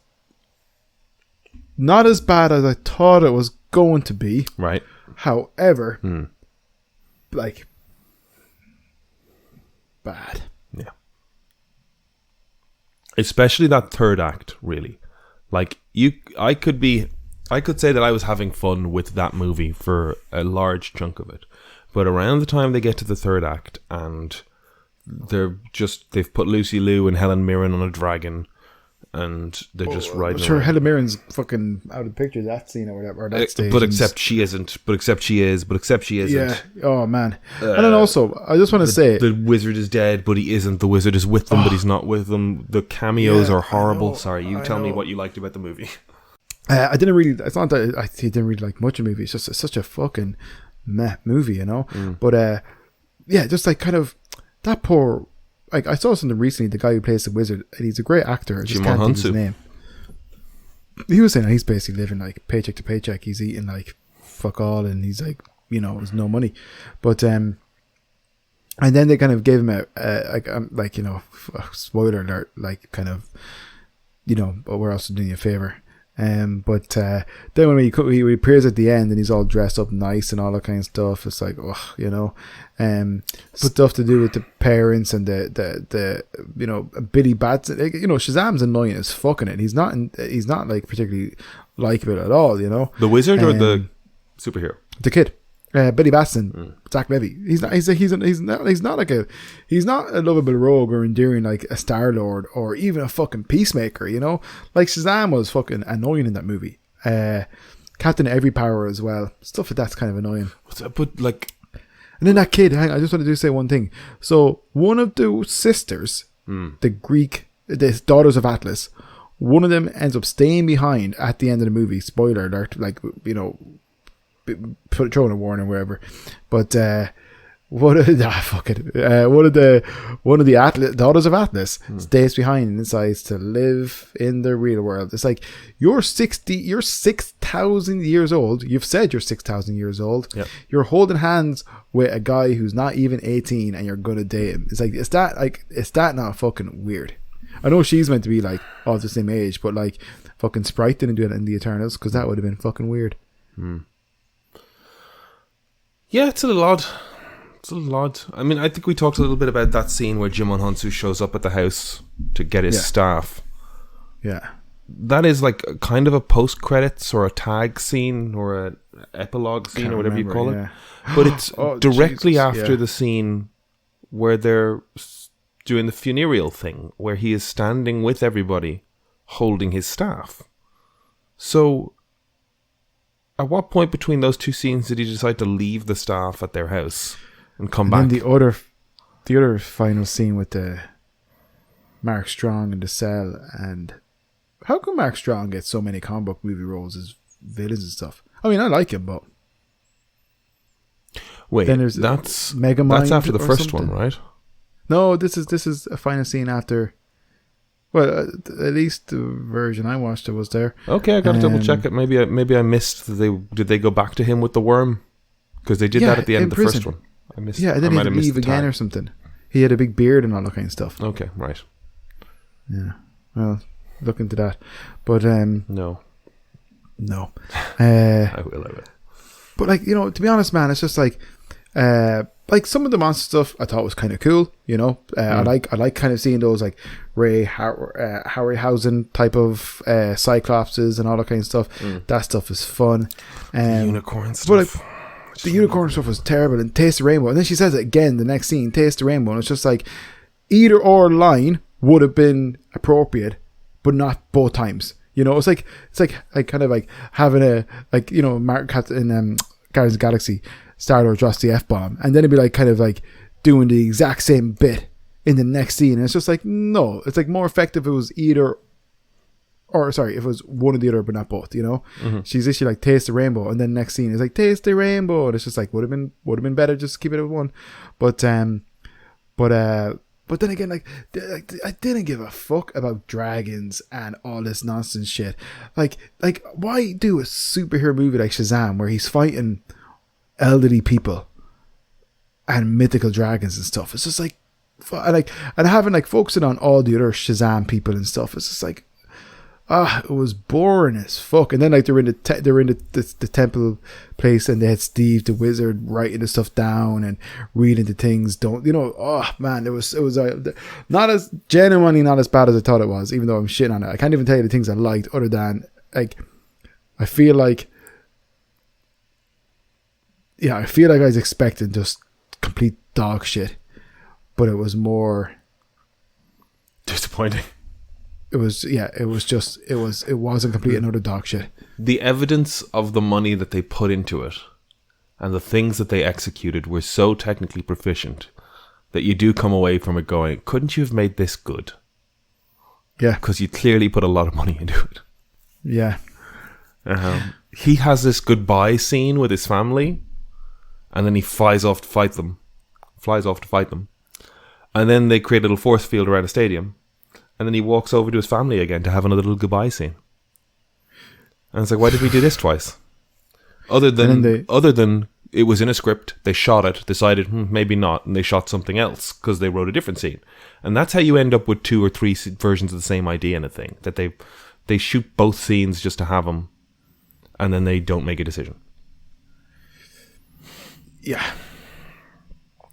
not as bad as I thought it was going to be.
Right.
However, like, bad.
Yeah. Especially that third act, really. Like, I could say that I was having fun with that movie for a large chunk of it. But around the time they get to the third act and they've put Lucy Liu and Helen Mirren on a dragon and they're just riding
sure
around.
Helen Mirren's fucking out of the picture, that scene or whatever, or that stage.
But except she isn't. But except she is. But except she isn't.
Yeah. Oh, man. And then also, I just want to say...
The wizard is dead, but he isn't. The wizard is with them, but he's not with them. The cameos are horrible. Sorry, you tell me what you liked about the movie.
I didn't really... It's not that I didn't really like much of the movie. It's just such a fucking meh movie, you know? But, yeah, just like kind of... That poor... Like, I saw something recently, the guy who plays the wizard, and he's a great actor. I just can't think of his name. He was saying he's basically living like paycheck to paycheck. He's eating like fuck all, and he's like, you know, there's no money. But and then they kind of gave him like you know, spoiler alert, like kind of, you know, but we're also doing you a favor. But then when he appears at the end and he's all dressed up nice and all that kind of stuff, it's like, oh, you know, stuff to do with the parents and the you know, Billy Bats, you know, Shazam's annoying as fucking it. He's not like particularly likable at all, you know.
The wizard or the superhero?
The kid. Billy Batson, Zach Levy. He's not a lovable rogue or endearing like a Star-Lord or even a fucking Peacemaker, you know? Like Shazam was fucking annoying in that movie. Captain Every Power as well. Stuff like that's kind of annoying.
But like,
and then that kid, hang on, I just want to say one thing. So one of the sisters, the daughters of Atlas, one of them ends up staying behind at the end of the movie. Spoiler alert, like, you know, throwing a warning wherever. But one of the daughters of Atlas stays behind and decides to live in the real world. It's like, you're 6,000 years old. You've said you're 6,000 years old.
Yep.
You're holding hands with a guy who's not even 18 and you're gonna date him. It's like, is that not fucking weird? I know she's meant to be like of the same age, but like fucking Sprite didn't do it in the Eternals because that would have been fucking weird.
Yeah, it's a little odd. I mean, I think we talked a little bit about that scene where Jimon Hansu shows up at the house to get his staff.
Yeah.
That is like kind of a post-credits or a tag scene or an epilogue scene or whatever you call it. But it's directly after the scene where they're doing the funereal thing, where he is standing with everybody holding his staff. So at what point between those two scenes did he decide to leave the staff at their house and come back?
And the other final scene with the Mark Strong in the cell, and how come Mark Strong gets so many comic book movie roles as villains and stuff? I mean, I like him, but
wait,
then there's
that's
Megamind.
That's after the first
something.
one, right?
No, this is a final scene after. Well, at least the version I watched it was there.
Okay, I got to double check it. Maybe I missed. Did they go back to him with the worm? Because they did that at the end of the first one. I missed.
Yeah, and then he had to leave again or something. He had a big beard and all that kind of stuff.
Okay, right.
Yeah. Well, look into that. But
no. I will.
But like, you know, to be honest, man, it's just like some of the monster stuff I thought was kind of cool. You know, I like kind of seeing those like Harryhausen type of Cyclopses and all that kind of stuff. That stuff is fun.
Unicorn stuff.
But like, the unicorn stuff was terrible. And Taste the Rainbow. And then she says it again the next scene, Taste the Rainbow. And it's just like, either or line would have been appropriate, but not both times. You know, it's like kind of like having a, like, you know, Mark Cat in Guardians of the Galaxy, Star-Lord drops the F-bomb, and then it'd be like kind of like doing the exact same bit in the next scene. And it's just like, no, it's like more effective if it was either, or sorry, if it was one or the other, but not both, you know? She's actually like, Taste the Rainbow, and then next scene is like, Taste the Rainbow, and it's just like, would have been better just to keep it at one. But then again, like I didn't give a fuck about dragons and all this nonsense shit. Like why do a superhero movie like Shazam where he's fighting elderly people and mythical dragons and stuff? It's just like, and having like focusing on all the other Shazam people and stuff. It's just like, it was boring as fuck. And then like they're in the temple place, and they had Steve the wizard writing the stuff down and reading the things. It was not as genuinely not as bad as I thought it was. Even though I'm shitting on it, I can't even tell you the things I liked other than like, I feel like I was expecting just complete dog shit, but it was more
disappointing.
It wasn't complete another dog shit.
The evidence of the money that they put into it and the things that they executed were so technically proficient that you do come away from it going, couldn't you have made this good?
Yeah.
Because you clearly put a lot of money into it.
Yeah.
He has this goodbye scene with his family, and then he flies off to fight them. And then they create a little force field around a stadium. And then he walks over to his family again to have another little goodbye scene. And it's like, why did we do this twice? Other than it was in a script, they shot it, decided maybe not, and they shot something else because they wrote a different scene. And that's how you end up with 2 or 3 versions of the same idea in a thing. That they shoot both scenes just to have them, and then they don't make a decision.
Yeah.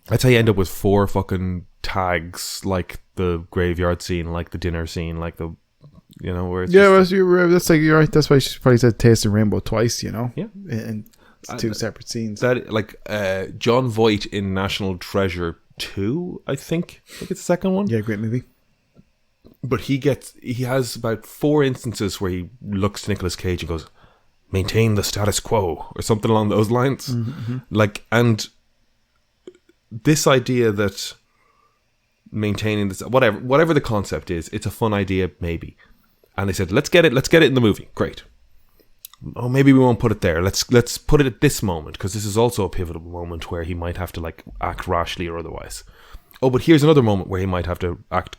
That's how you end up with 4 fucking tags, like the graveyard scene, like the dinner scene, like the, you know, where it's
that's like, you're right. That's why she probably said Taste the Rainbow twice, you know?
Yeah.
And It's two separate scenes.
That like John Voight in National Treasure 2, I think it's the second one.
Yeah, great movie.
But he has about 4 instances where he looks to Nicolas Cage and goes, "Maintain the status quo," or something along those lines.
Mm-hmm.
Like, and this idea that maintaining this, whatever the concept is, it's a fun idea maybe. And they said, let's get it in the movie. Great. Oh, maybe we won't put it there. Let's put it at this moment, because this is also a pivotal moment where he might have to like act rashly or otherwise. Oh, but here's another moment where he might have to act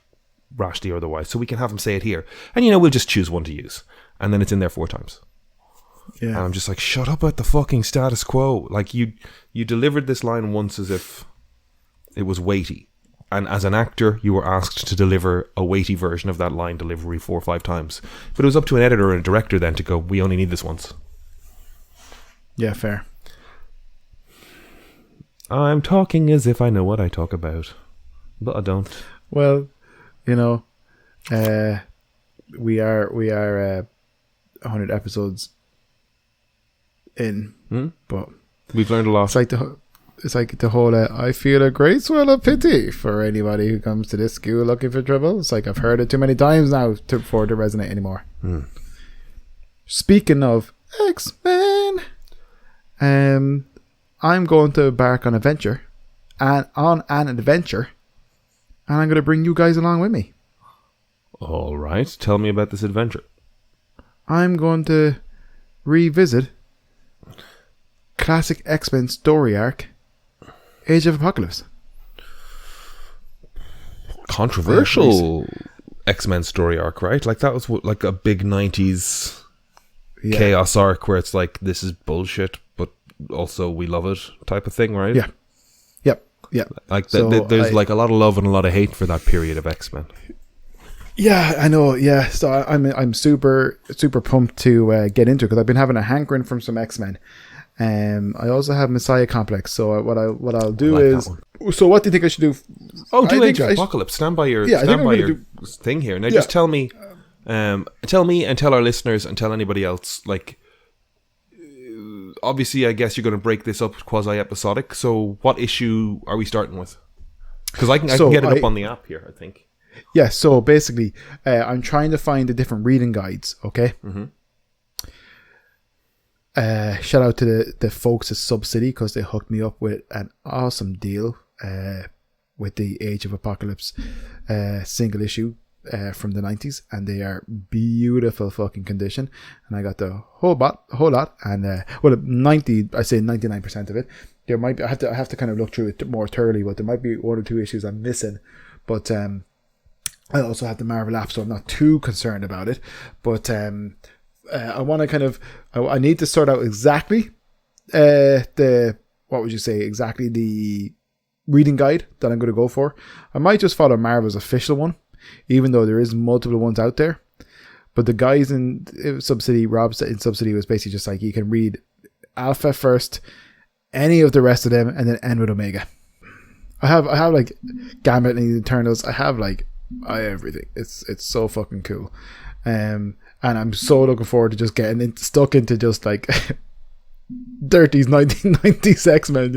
rashly or otherwise, so we can have him say it here. And we'll just choose one to use, and then it's in there 4 times.
Yeah,
and I'm just like, shut up at the fucking status quo. Like you delivered this line once as if it was weighty. And as an actor, you were asked to deliver a weighty version of that line delivery 4 or 5 times. But it was up to an editor and a director then to go, we only need this once.
Yeah, fair.
I'm talking as if I know what I talk about. But I don't.
Well, we are 100 episodes in, but
we've learned a lot.
It's like the whole I feel a great swell of pity for anybody who comes to this school looking for trouble. It's like I've heard it too many times now for it to resonate anymore. Speaking of X-Men, I'm going to embark on an adventure, and I'm going to bring you guys along with me.
All right, tell me about this adventure.
I'm going to revisit classic X-Men story arc, Age of Apocalypse.
Controversial X-Men story arc, right? Like that was like a big 90s chaos arc where it's like, this is bullshit, but also we love it type of thing, right?
Yeah. Yep.
Like there's like a lot of love and a lot of hate for that period of X-Men.
Yeah, I know. Yeah, so I'm super pumped to get into it, because I've been having a hankering from some X-Men. I also have Messiah Complex. So what I'll do is. So what do you think I should do?
Oh, do Age of Apocalypse. Stand by your thing here. Now, just tell me and tell our listeners and tell anybody else. Like, obviously, I guess you're going to break this up quasi-episodic. So, what issue are we starting with? Because I can get it up on the app here, I think.
Yeah. So basically, I'm trying to find the different reading guides. Okay. Mm-hmm. Shout out to the folks at Subsidy, because they hooked me up with an awesome deal with the Age of Apocalypse single issue from the 90s, and they are beautiful fucking condition. And I got the whole lot, and 99% of it. There might be, I have to kind of look through it more thoroughly, but there might be 1 or 2 issues I'm missing. But I also have the Marvel app, so I'm not too concerned about it. But I want to kind of, I need to sort out exactly the reading guide that I'm going to go for. I might just follow Marvel's official one, even though there is multiple ones out there. But the guys in Subsidy, Rob in Subsidy, was basically just like, you can read Alpha first, any of the rest of them, and then end with Omega. I have like Gambit and the Eternals. I have like everything. It's so fucking cool. And I'm so looking forward to just getting stuck into just like 30s, 1990s X-Men,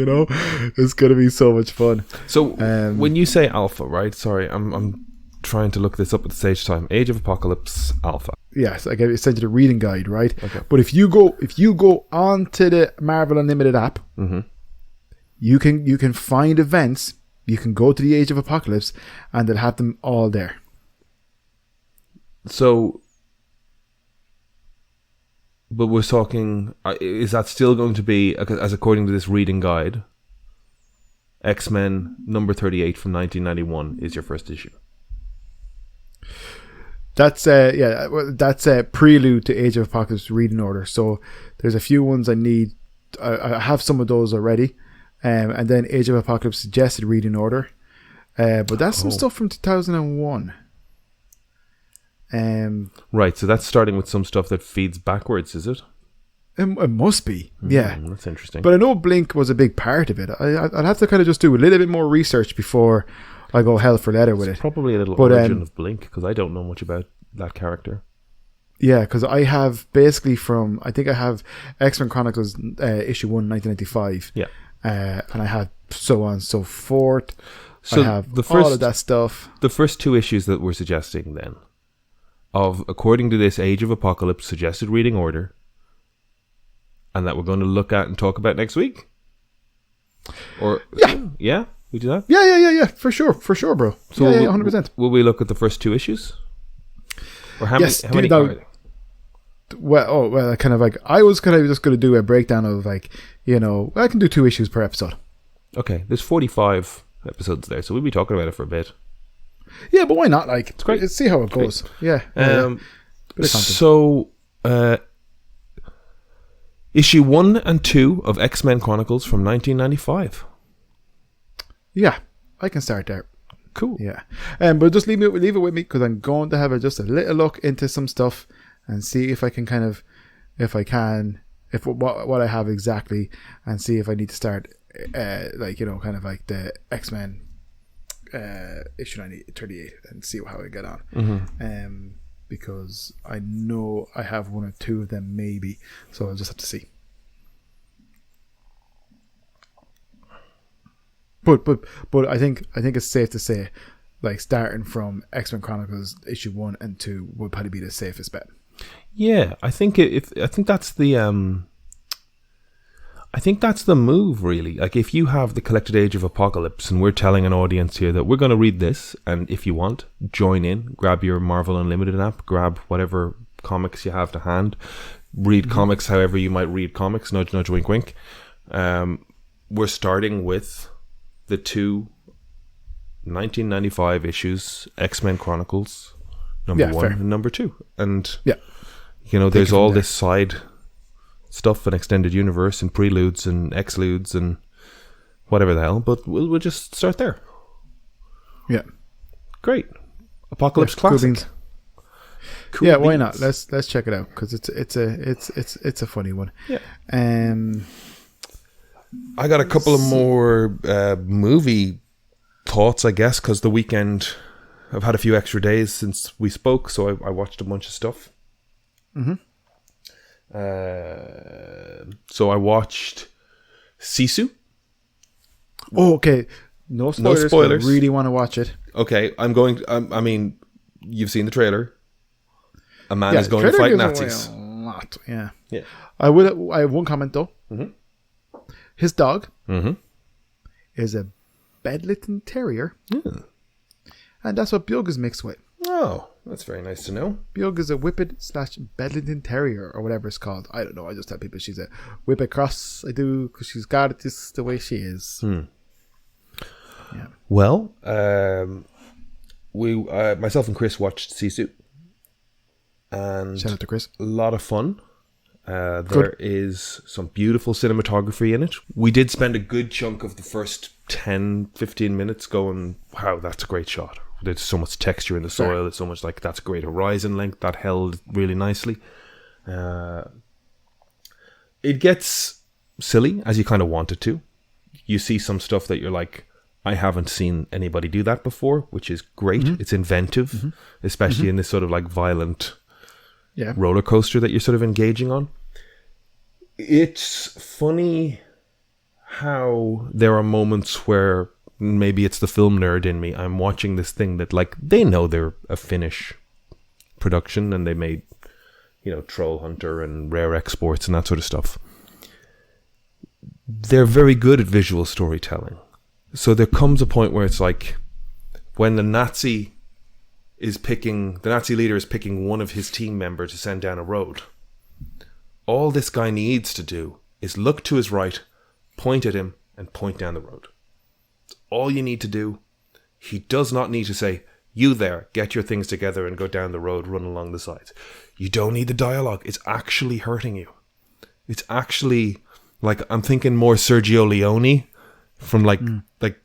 It's going to be so much fun.
So when you say Alpha, right? Sorry, I'm trying to look this up at the same time. Age of Apocalypse Alpha.
Yes, I sent you the reading guide, right?
Okay.
But if you go onto the Marvel Unlimited app, you can find events. You can go to the Age of Apocalypse, and they'll have them all there.
So, but we're talking, is that still going to be, as according to this reading guide, X-Men number 38 from 1991 is your first issue?
That's that's a prelude to Age of Apocalypse reading order. So there's a few ones I need. I have some of those already, and then Age of Apocalypse suggested reading order, but that's some stuff from 2001. Right,
so that's starting with some stuff that feeds backwards, is it?
It must be, yeah.
That's interesting.
But I know Blink was a big part of it. I'd have to kind of just do a little bit more research before I go hell for leather with it.
Probably a little origin of Blink, because I don't know much about that character.
Yeah, because I have basically I think I have X-Men Chronicles issue 1, 1995.
Yeah.
And I have so on and so forth.
So
I have all of that stuff.
The first 2 issues that we're suggesting then, of according to this Age of Apocalypse suggested reading order, and that we're going to look at and talk about next week? Or yeah, we do that?
Yeah, for sure, bro. So yeah, 100%.
Will we look at the first 2 issues? Or how
Yes,
many are they?
Well, kind of like I was kind of just going to do a breakdown of like, I can do 2 issues per episode.
Okay, there's 45 episodes there, so we'll be talking about it for a bit.
Yeah, but why not? Like,
it's great.
Let's see how it goes. Yeah.
So, issue 1 and 2 of X-Men Chronicles from 1995.
Yeah, I can start there.
Cool.
Yeah, but just leave it with me because I'm going to have just a little look into some stuff and see if I can what I have exactly, and see if I need to start kind of like the X-Men issue 38 and see how I get on.
Mm-hmm.
Because I know I have 1 or 2 of them maybe, so I'll just have to see. But I think it's safe to say, like, starting from X-Men Chronicles issue 1 and 2 would probably be the safest bet.
Yeah, I think that's the move, really. Like, if you have the Collected Age of Apocalypse and we're telling an audience here that we're going to read this, and if you want, join in, grab your Marvel Unlimited app, grab whatever comics you have to hand, read comics however you might read comics, nudge, nudge, wink, wink. We're starting with the 2 1995 issues, X-Men Chronicles, number 1 and number 2. And, there's all this side stuff and extended universe and preludes and excludes and whatever the hell, but we'll just start there.
Yeah,
great. Apocalypse classic.
Cool beans. Why not? Let's check it out because it's a funny one.
Yeah.
I
got a couple of more movie thoughts, I guess, because the weekend I've had a few extra days since we spoke, so I watched a bunch of stuff. So I watched Sisu.
Oh, okay. No spoilers. I really want to watch it.
Okay, I mean, you've seen the trailer. A man is going to fight Nazis.
Yeah. I have one comment though. His dog is a Bedlington Terrier, and that's what Bjorg is mixed with.
Oh, that's very nice to know.
Bjorg is a Whippet / Bedlington Terrier, or whatever it's called. I don't know. I just tell people she's a Whippet cross. I do, because she's got it just the way she is. Yeah.
Well, we, myself and Chris watched Sisu, and
shout out to Chris.
A lot of fun. There is some beautiful cinematography in it. We did spend a good chunk of the first 10-15 minutes going, wow, that's a great shot. There's so much texture in the soil. It's so much like, that's great horizon length. That held really nicely. It gets silly, as you kind of want it to. You see some stuff that you're like, I haven't seen anybody do that before, which is great. It's inventive, especially in this sort of like violent roller coaster that you're sort of engaging on. It's funny how there are moments where maybe it's the film nerd in me. I'm watching this thing that, like, they know they're a Finnish production and they made, Troll Hunter and Rare Exports and that sort of stuff. They're very good at visual storytelling. So there comes a point where it's like, when the Nazi leader is picking one of his team members to send down a road, all this guy needs to do is look to his right, point at him, and point down the road. It's all you need to do. He does not need to say, you there, get your things together and go down the road, run along the sides. You don't need the dialogue. It's actually hurting you. It's actually, like, I'm thinking more Sergio Leone from like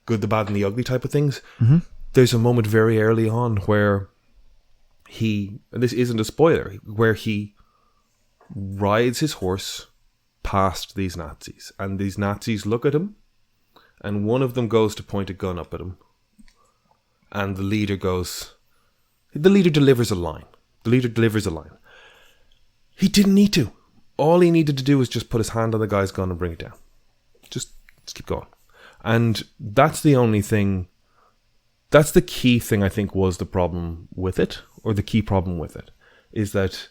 Good, the Bad, and the Ugly type of things. There's a moment very early on where and this isn't a spoiler, where he rides his horse past these Nazis, and these Nazis look at him, and one of them goes to point a gun up at him, and the leader delivers a line. He didn't need to. All he needed to do was just put his hand on the guy's gun and bring it down. Just keep going. And that's the only thing. That's the key thing I think was the problem with it, or the key problem with it, is that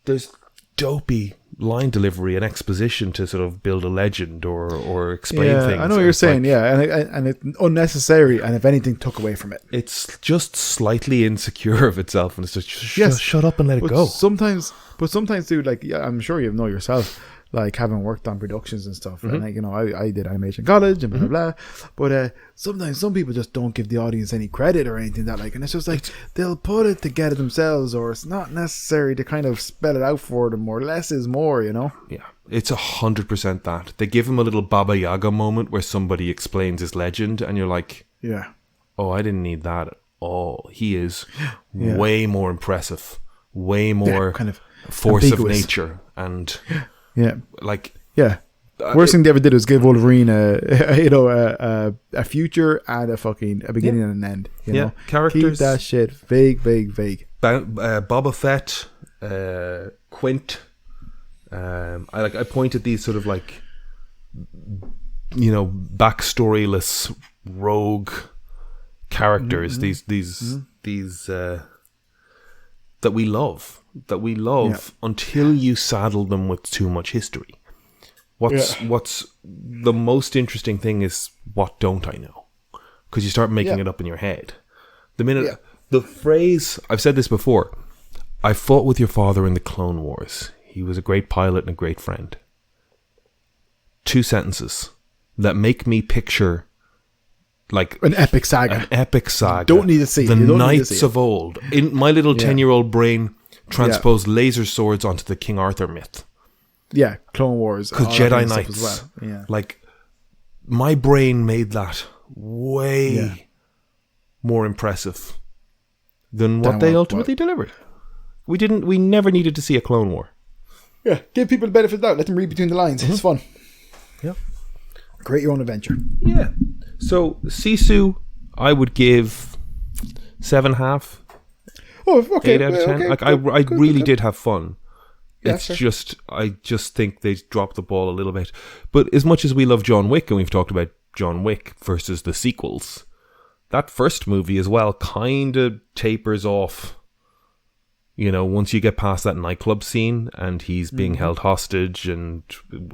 there's dopey line delivery and exposition to sort of build a legend or explain things.
I know what you're saying, and it's unnecessary, and if anything, took away from it.
It's just slightly insecure of itself, and it's just shut up and let it go.
Sometimes, dude, like, I'm sure you know yourself, like, having worked on productions and stuff, and like, you know, I did animation college and blah blah blah, but sometimes some people just don't give the audience any credit or anything that, like, and it's just like they'll put it together themselves, or it's not necessary to kind of spell it out for them, or less is more, you know.
Yeah, it's 100% that. They give him a little Baba Yaga moment where somebody explains his legend, and you're like,
yeah,
oh, I didn't need that at all. He is way more impressive, way more
kind of
force
ambiguous
of nature, and like,
worst thing they ever did was give Wolverine a future and a beginning and an end. You know,
characters.
Keep that shit vague.
Boba Fett, Quint. I point at these sort of, like, you know, backstoryless rogue characters. These that we love until you saddle them with too much history. What's the most interesting thing is, what don't I know? Because you start making it up in your head. The minute the phrase, I've said this before, I fought with your father in the Clone Wars. He was a great pilot and a great friend. 2 sentences that make me picture, like,
an epic saga. Don't need to see
the knights of old. In my little 10-year-old brain, transposed laser swords onto the King Arthur myth.
Yeah, Clone Wars.
Because Jedi Knights.
As well. Yeah.
Like, my brain made that way more impressive than what they ultimately delivered. We never needed to see a Clone War.
Yeah, give people the benefit of the doubt. Let them read between the lines. It's fun.
Yeah.
Create your own adventure.
Yeah. So, Sisu, I would give 7.5.
Oh, okay.
8 out of 10.
Okay,
like, I really did have fun.
Yeah,
it's just, I just think they dropped the ball a little bit. But as much as we love John Wick, and we've talked about John Wick versus the sequels, that first movie as well kind of tapers off. You know, once you get past that nightclub scene and he's being held hostage, and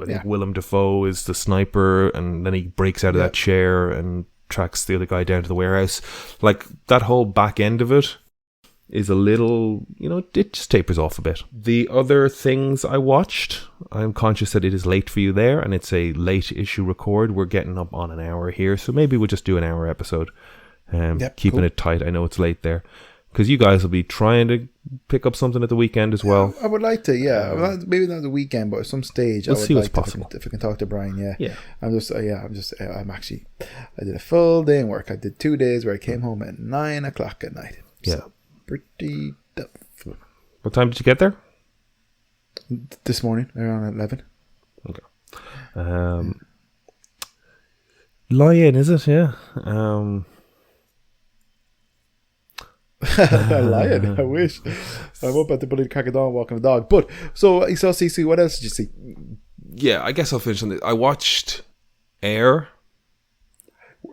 I think Willem Dafoe is the sniper, and then he breaks out of that chair and tracks the other guy down to the warehouse. Like, that whole back end of it is a little, you know, it just tapers off a bit. The other things I watched, I'm conscious that it is late for you there, and it's a late issue record. We're getting up on an hour here, so maybe we'll just do an hour episode. Keeping it tight. I know it's late there, because you guys will be trying to pick up something at the weekend as well.
I would like to, maybe not the weekend, but at some stage.
We'll
I would
see what's
like
possible.
If I can talk to Brian,
Yeah.
I did a full day in work. I did 2 days where I came home at 9 o'clock at night. So pretty tough.
What time did you get there?
This morning, around 11.
Okay. Lie in, is it? Yeah.
Lying, I wish. I'm up at the bloody crack of dawn walking the dog. But, so you saw CC, what else did you see?
Yeah, I guess I'll finish on this. I watched Air.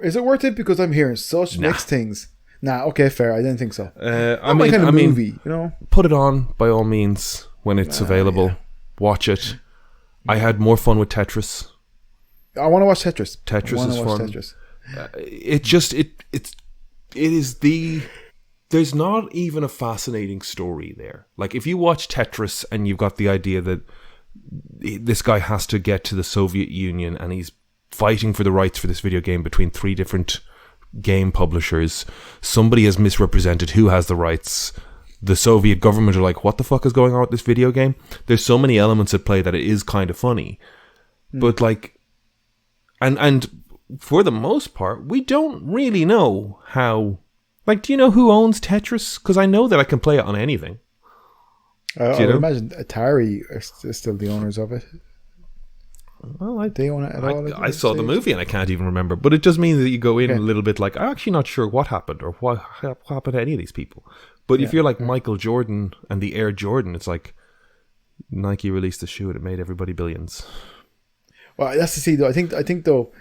Is it worth it? Because I'm hearing such mixed things. Nah, okay, fair. I didn't think so.
I mean,
movie, you know?
Put it on, by all means, when it's available. Yeah. Watch it. I had more fun with Tetris.
I want to watch Tetris.
Tetris is fun. There's not even a fascinating story there. Like, if you watch Tetris and you've got the idea that this guy has to get to the Soviet Union and he's fighting for the rights for this video game between 3 different game publishers, somebody has misrepresented who has the rights. The Soviet government are like, what the fuck is going on with this video game? There's so many elements at play that it is kind of funny. But, like, and for the most part, we don't really know how. Like, do you know who owns Tetris? Because I know that I can play it on anything.
I would imagine Atari are still the owners of it.
Well,
they own it at all.
I saw the movie and I can't even remember. But it does mean that you go in a little bit like, I'm actually not sure what happened or what happened to any of these people. But if you're like Michael Jordan and the Air Jordan, it's like, Nike released a shoe and it made everybody billions.
Well, that's to see though. I think though,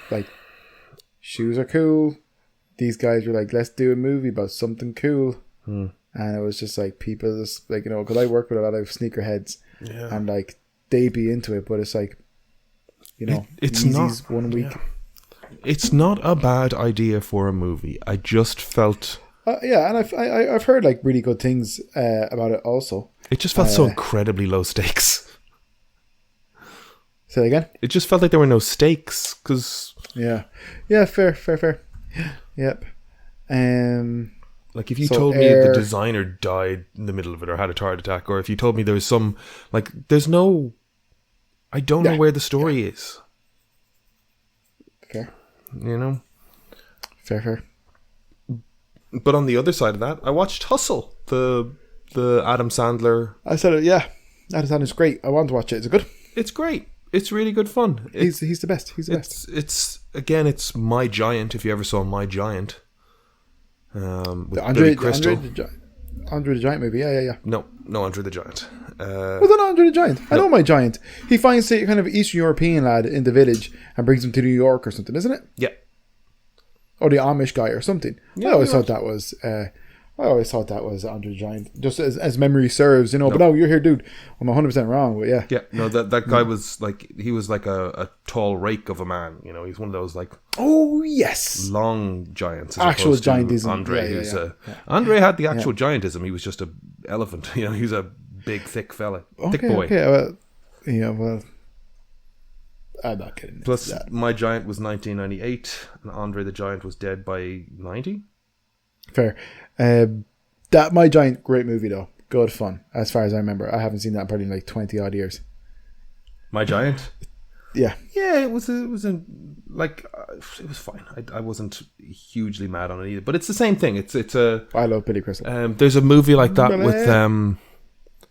like, shoes are cool. These guys were like, let's do a movie about something cool. And it was just like people just like, you know, because I work with a lot of sneakerheads, and like they be into it, but it's like, you know,
it's
Yeezys
not
1 week.
Yeah. It's not a bad idea for a movie. I just felt
and I've heard like really good things about it also.
it just felt so incredibly low stakes.
Say that again.
It just felt like there were no stakes because
Fair. Yep.
Like if you
So
told me the designer died in the middle of it or had a heart attack, or if you told me there was some, like, there's no, I don't know where the story is.
Fair.
You know?
Fair.
But on the other side of that, I watched Hustle, the Adam Sandler.
I said it, yeah. Adam Sandler's great. I want to watch it. Is it good?
It's great. It's really good fun.
He's the best. He's the best.
It's again, it's My Giant, if you ever saw My Giant. With
Andre
Billy Crystal.
Andre the Giant movie. Yeah.
No, Andre the Giant.
Was that not Andre the Giant? I know My Giant. He finds a kind of Eastern European lad in the village and brings him to New York or something, isn't it?
Yeah.
Or the Amish guy or something.
Yeah,
I always thought that was Andre the Giant, just as memory serves, you know. But no, you're here, dude. I'm 100% wrong, but yeah.
Yeah, no, that guy was like, he was like a tall rake of a man, you know. He's one of those like,
oh yes,
long giants.
Actual giantism.
Andre, Andre had the actual giantism. He was just a elephant, you know. He was a big, thick fella, thick boy.
Okay, well, I'm not kidding.
Plus, My Giant was 1998, and Andre the Giant was dead by 90.
Fair. That My Giant, great movie though. Good fun, as far as I remember. I haven't seen that in probably like 20 odd years.
My Giant.
Yeah.
It was fine. I wasn't hugely mad on it either. But it's the same thing. It's a.
I love Billy Crystal.
There's a movie like that with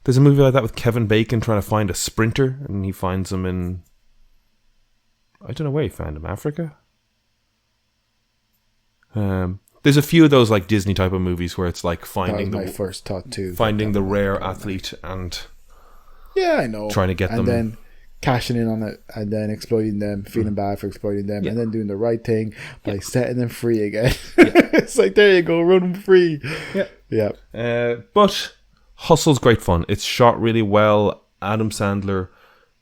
There's a movie like that with Kevin Bacon trying to find a sprinter, and he finds him in. I don't know where he found him. Africa. There's a few of those like Disney type of movies where it's like finding
my first thought too.
Finding the rare athlete and
I know,
trying to get them,
and then cashing in on it, and then exploiting them, feeling bad for exploiting them, and then doing the right thing by setting them free again. It's like, there you go, run them free. Yeah.
But Hustle's great fun. It's shot really well. Adam Sandler,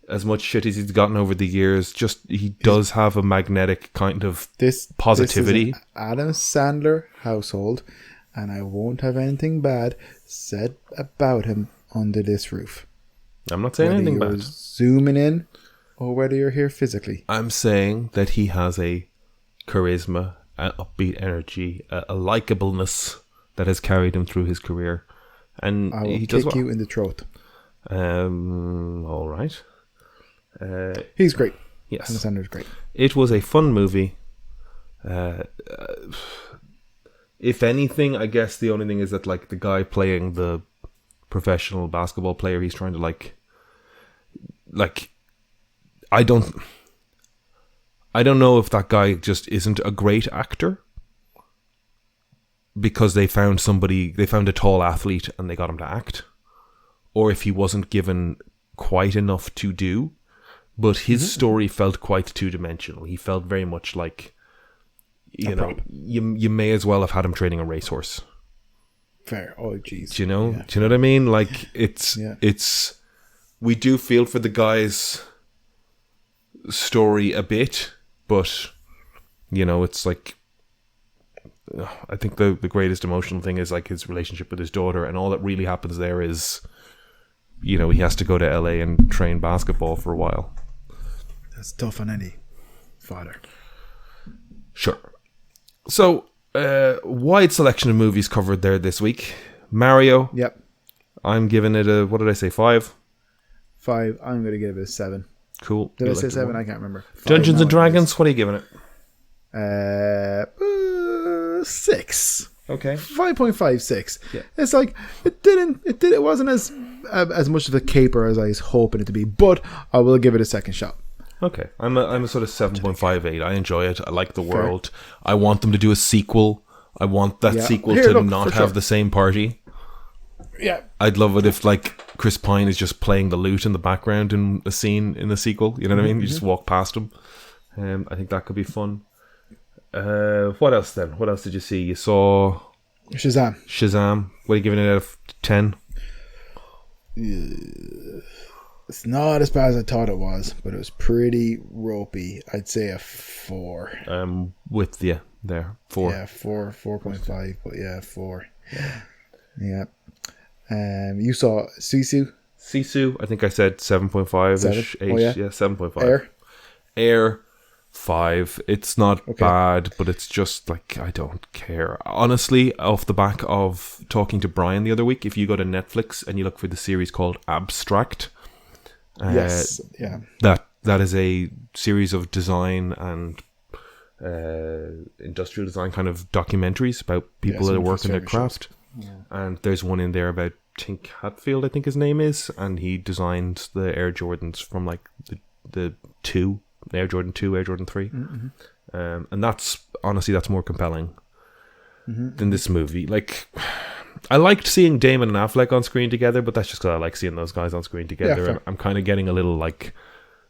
as much shit as he's gotten over the years, he does have a magnetic kind of positivity.
This is an Adam Sandler household, and I won't have anything bad said about him under this roof.
I'm not saying anything bad.
Zooming in, or whether you're here physically.
I'm saying that he has a charisma, an upbeat energy, a likableness that has carried him through his career, and
I will
he does
kick
well.
you in the throat.
All right.
He's great.
Yes,
Adam Sandler's great.
It was a fun movie. If anything, I guess the only thing is that like the guy playing the professional basketball player, he's trying to like I don't know if that guy just isn't a great actor because they found a tall athlete and they got him to act, or if he wasn't given quite enough to do. But his story felt quite two-dimensional. He felt very much like, you may as well have had him training a racehorse.
Fair. Oh, jeez.
Do you know? Yeah. Do you know what I mean? Like, it's. We do feel for the guy's story a bit, but it's like. I think the greatest emotional thing is like his relationship with his daughter, and all that really happens there is, he has to go to LA and train basketball for a while.
That's tough on any father.
Sure. So, wide selection of movies covered there this week. Mario.
Yep.
I'm giving it a, what did I say, 5?
5. I'm going to give it a 7.
Cool.
Did I say 7? I can't remember. 5,
Dungeons and Dragons, what are you giving it?
6.
Okay.
5.56.
Yeah.
It's like it wasn't as much of a caper as I was hoping it to be, but I will give it a second shot.
Okay. I'm a sort of 7.58. I enjoy it. I like the world. I want them to do a sequel. I want that sequel to not have the same party.
Yeah.
I'd love it if like Chris Pine is just playing the lute in the background in a scene in the sequel. You know what I mean? You just walk past him. I think that could be fun. What else then? What else did you see? You saw
Shazam.
What are you giving it out of 10?
It's not as bad as I thought it was, but it was pretty ropey. I'd say a 4.
With you there. 4.
Yeah, 4.5, but yeah, 4. Yeah. You saw Sisu?
Sisu, I think I said 7.5-ish.
7? Oh, yeah?
Yeah, 7.5. Air 5. It's not bad, but it's just like, I don't care. Honestly, off the back of talking to Brian the other week, if you go to Netflix and you look for the series called Abstract,
yes, yeah,
that is a series of design and industrial design kind of documentaries about people that are working their craft.
Yeah.
And there's one in there about Tink Hatfield, I think his name is, and he designed the Air Jordans from like the 2, Air Jordan 2, Air Jordan 3. And that's more compelling than this movie. Like, I liked seeing Damon and Affleck on screen together, but that's just because I like seeing those guys on screen together.
Yeah,
I'm kind of getting a little like,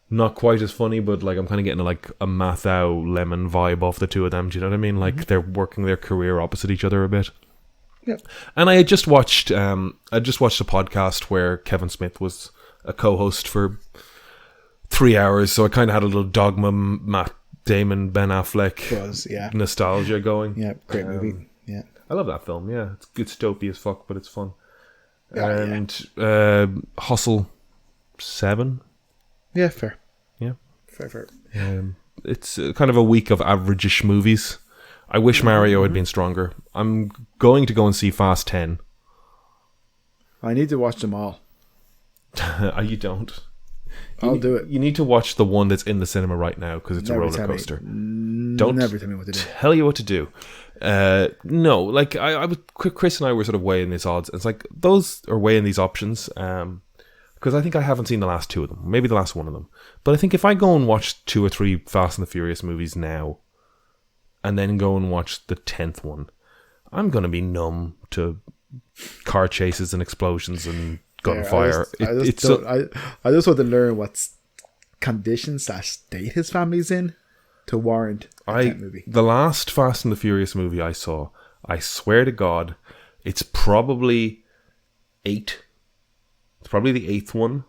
not quite as funny, but like I'm kind of getting like a Mathau Lemon vibe off the two of them. Do you know what I mean? Like they're working their career opposite each other a bit.
Yep.
And I had just watched a podcast where Kevin Smith was a co-host for 3 hours, so I kind of had a little Dogma, Matt Damon, Ben Affleck nostalgia going.
Yeah, great movie. Yeah,
I love that film. Yeah, it's dopey as fuck, but it's fun.
Yeah,
Hustle 7.
Yeah, fair.
Yeah,
fair.
It's kind of a week of average-ish movies. I wish Mario had been stronger. I'm going to go and see Fast 10.
I need to watch them all.
You don't.
I'll do it.
You need to watch the one that's in the cinema right now because it's a roller coaster.
Don't never tell me what to do.
Tell you what to do. No, like I was. Chris and I were sort of weighing these odds. It's like those are weighing these options. Because I think I haven't seen the last 2 of them, maybe the last one of them. But I think if I go and watch 2 or 3 Fast and the Furious movies now, and then go and watch the 10th one, I'm going to be numb to car chases and explosions and gunfire.
I just want to learn what condition / state his family's in to warrant that movie.
The last Fast and the Furious movie I saw, I swear to God, it's probably 8. It's probably the 8th one,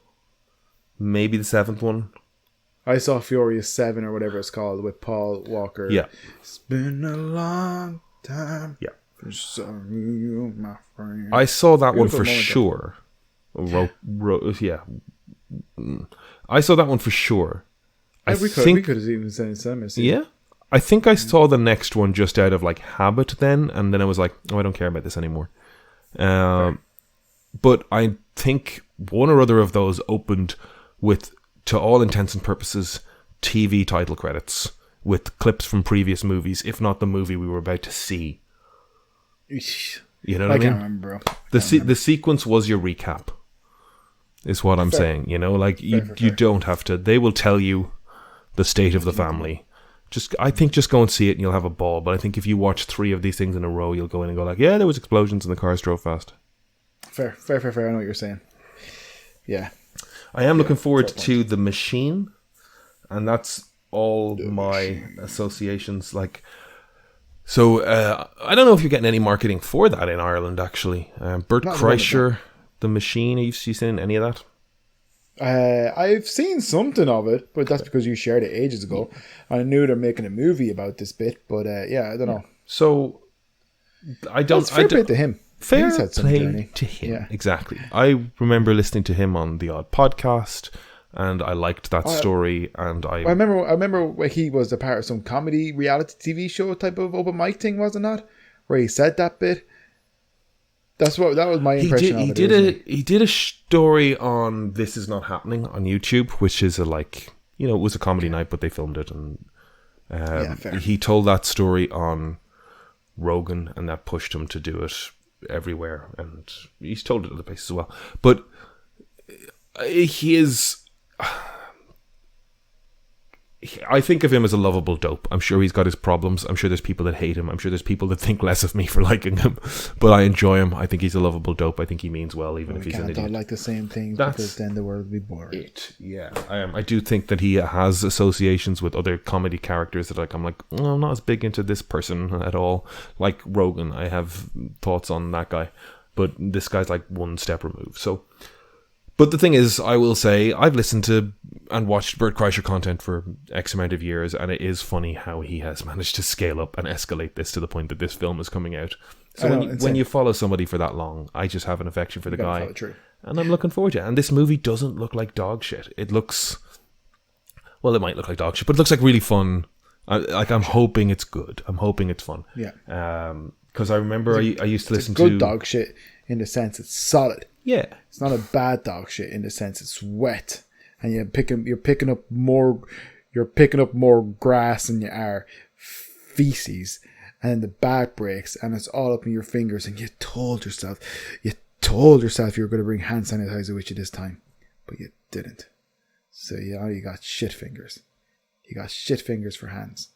maybe the 7th one.
I saw Furious 7 or whatever it's called with Paul Walker.
Yeah.
It's been a long time.
Yeah.
You, my friend.
I saw that one for sure. Yeah. I saw that one for sure.
We could have even said some.
Yeah. I think I saw the next one just out of like habit then, and then I was like, oh, I don't care about this anymore. But I think one or other of those opened with, to all intents and purposes, TV title credits with clips from previous movies, if not the movie we were about to see. You know what I mean?
I can't remember, bro.
The sequence was your recap, is what I'm saying. You know, like you don't have to. They will tell you the state of the family. I think just go and see it and you'll have a ball. But I think if you watch 3 of these things in a row, you'll go in and go like, yeah, there was explosions and the cars drove fast.
Fair. I know what you're saying. Yeah.
I am looking forward to The Machine, and that's all my associations. Like, so I don't know if you're getting any marketing for that in Ireland. Actually, Bert Kreischer, The Machine. Have you seen any of that?
I've seen something of it, but that's because you shared it ages ago. I knew they're making a movie about this bit, but I don't know.
So I don't.
Fair play to him.
Fair play to him. Yeah. Exactly. I remember listening to him on the odd podcast, and I liked that story. And I
remember when he was a part of some comedy reality TV show type of open mic thing, wasn't that? Where he said that bit. That was my impression of it.
He did a story on This Is Not Happening on YouTube, which is it was a comedy night, but they filmed it, and he told that story on Rogan, and that pushed him to do it everywhere, and he's told it at other places as well. But he is I think of him as a lovable dope. I'm sure he's got his problems. I'm sure there's people that hate him. I'm sure there's people that think less of me for liking him. But I enjoy him. I think he's a lovable dope. I think he means well, even if he's an idiot.
We can't all like the same things because then the world would be boring.
Yeah. I do think that he has associations with other comedy characters that I'm like, oh, I'm not as big into this person at all. Like Rogan, I have thoughts on that guy. But this guy's like one step removed. So... But the thing is, I will say, I've listened to and watched Bert Kreischer content for X amount of years, and it is funny how he has managed to scale up and escalate this to the point that this film is coming out. So when you follow somebody for that long, I just have an affection for the guy. And I'm looking forward to it. And this movie doesn't look like dog shit. It looks... Well, it might look like dog shit, but it looks like really fun. I'm hoping it's good. I'm hoping it's fun.
Yeah.
Because I remember I used to listen to...
It's good dog shit in the sense it's solid.
Yeah.
It's not a bad dog shit in the sense it's wet and you're picking up more grass than you are feces, and then the back breaks and it's all up in your fingers, and you told yourself you were going to bring hand sanitizer with you this time, but you didn't. So you got shit fingers. You got shit fingers for hands.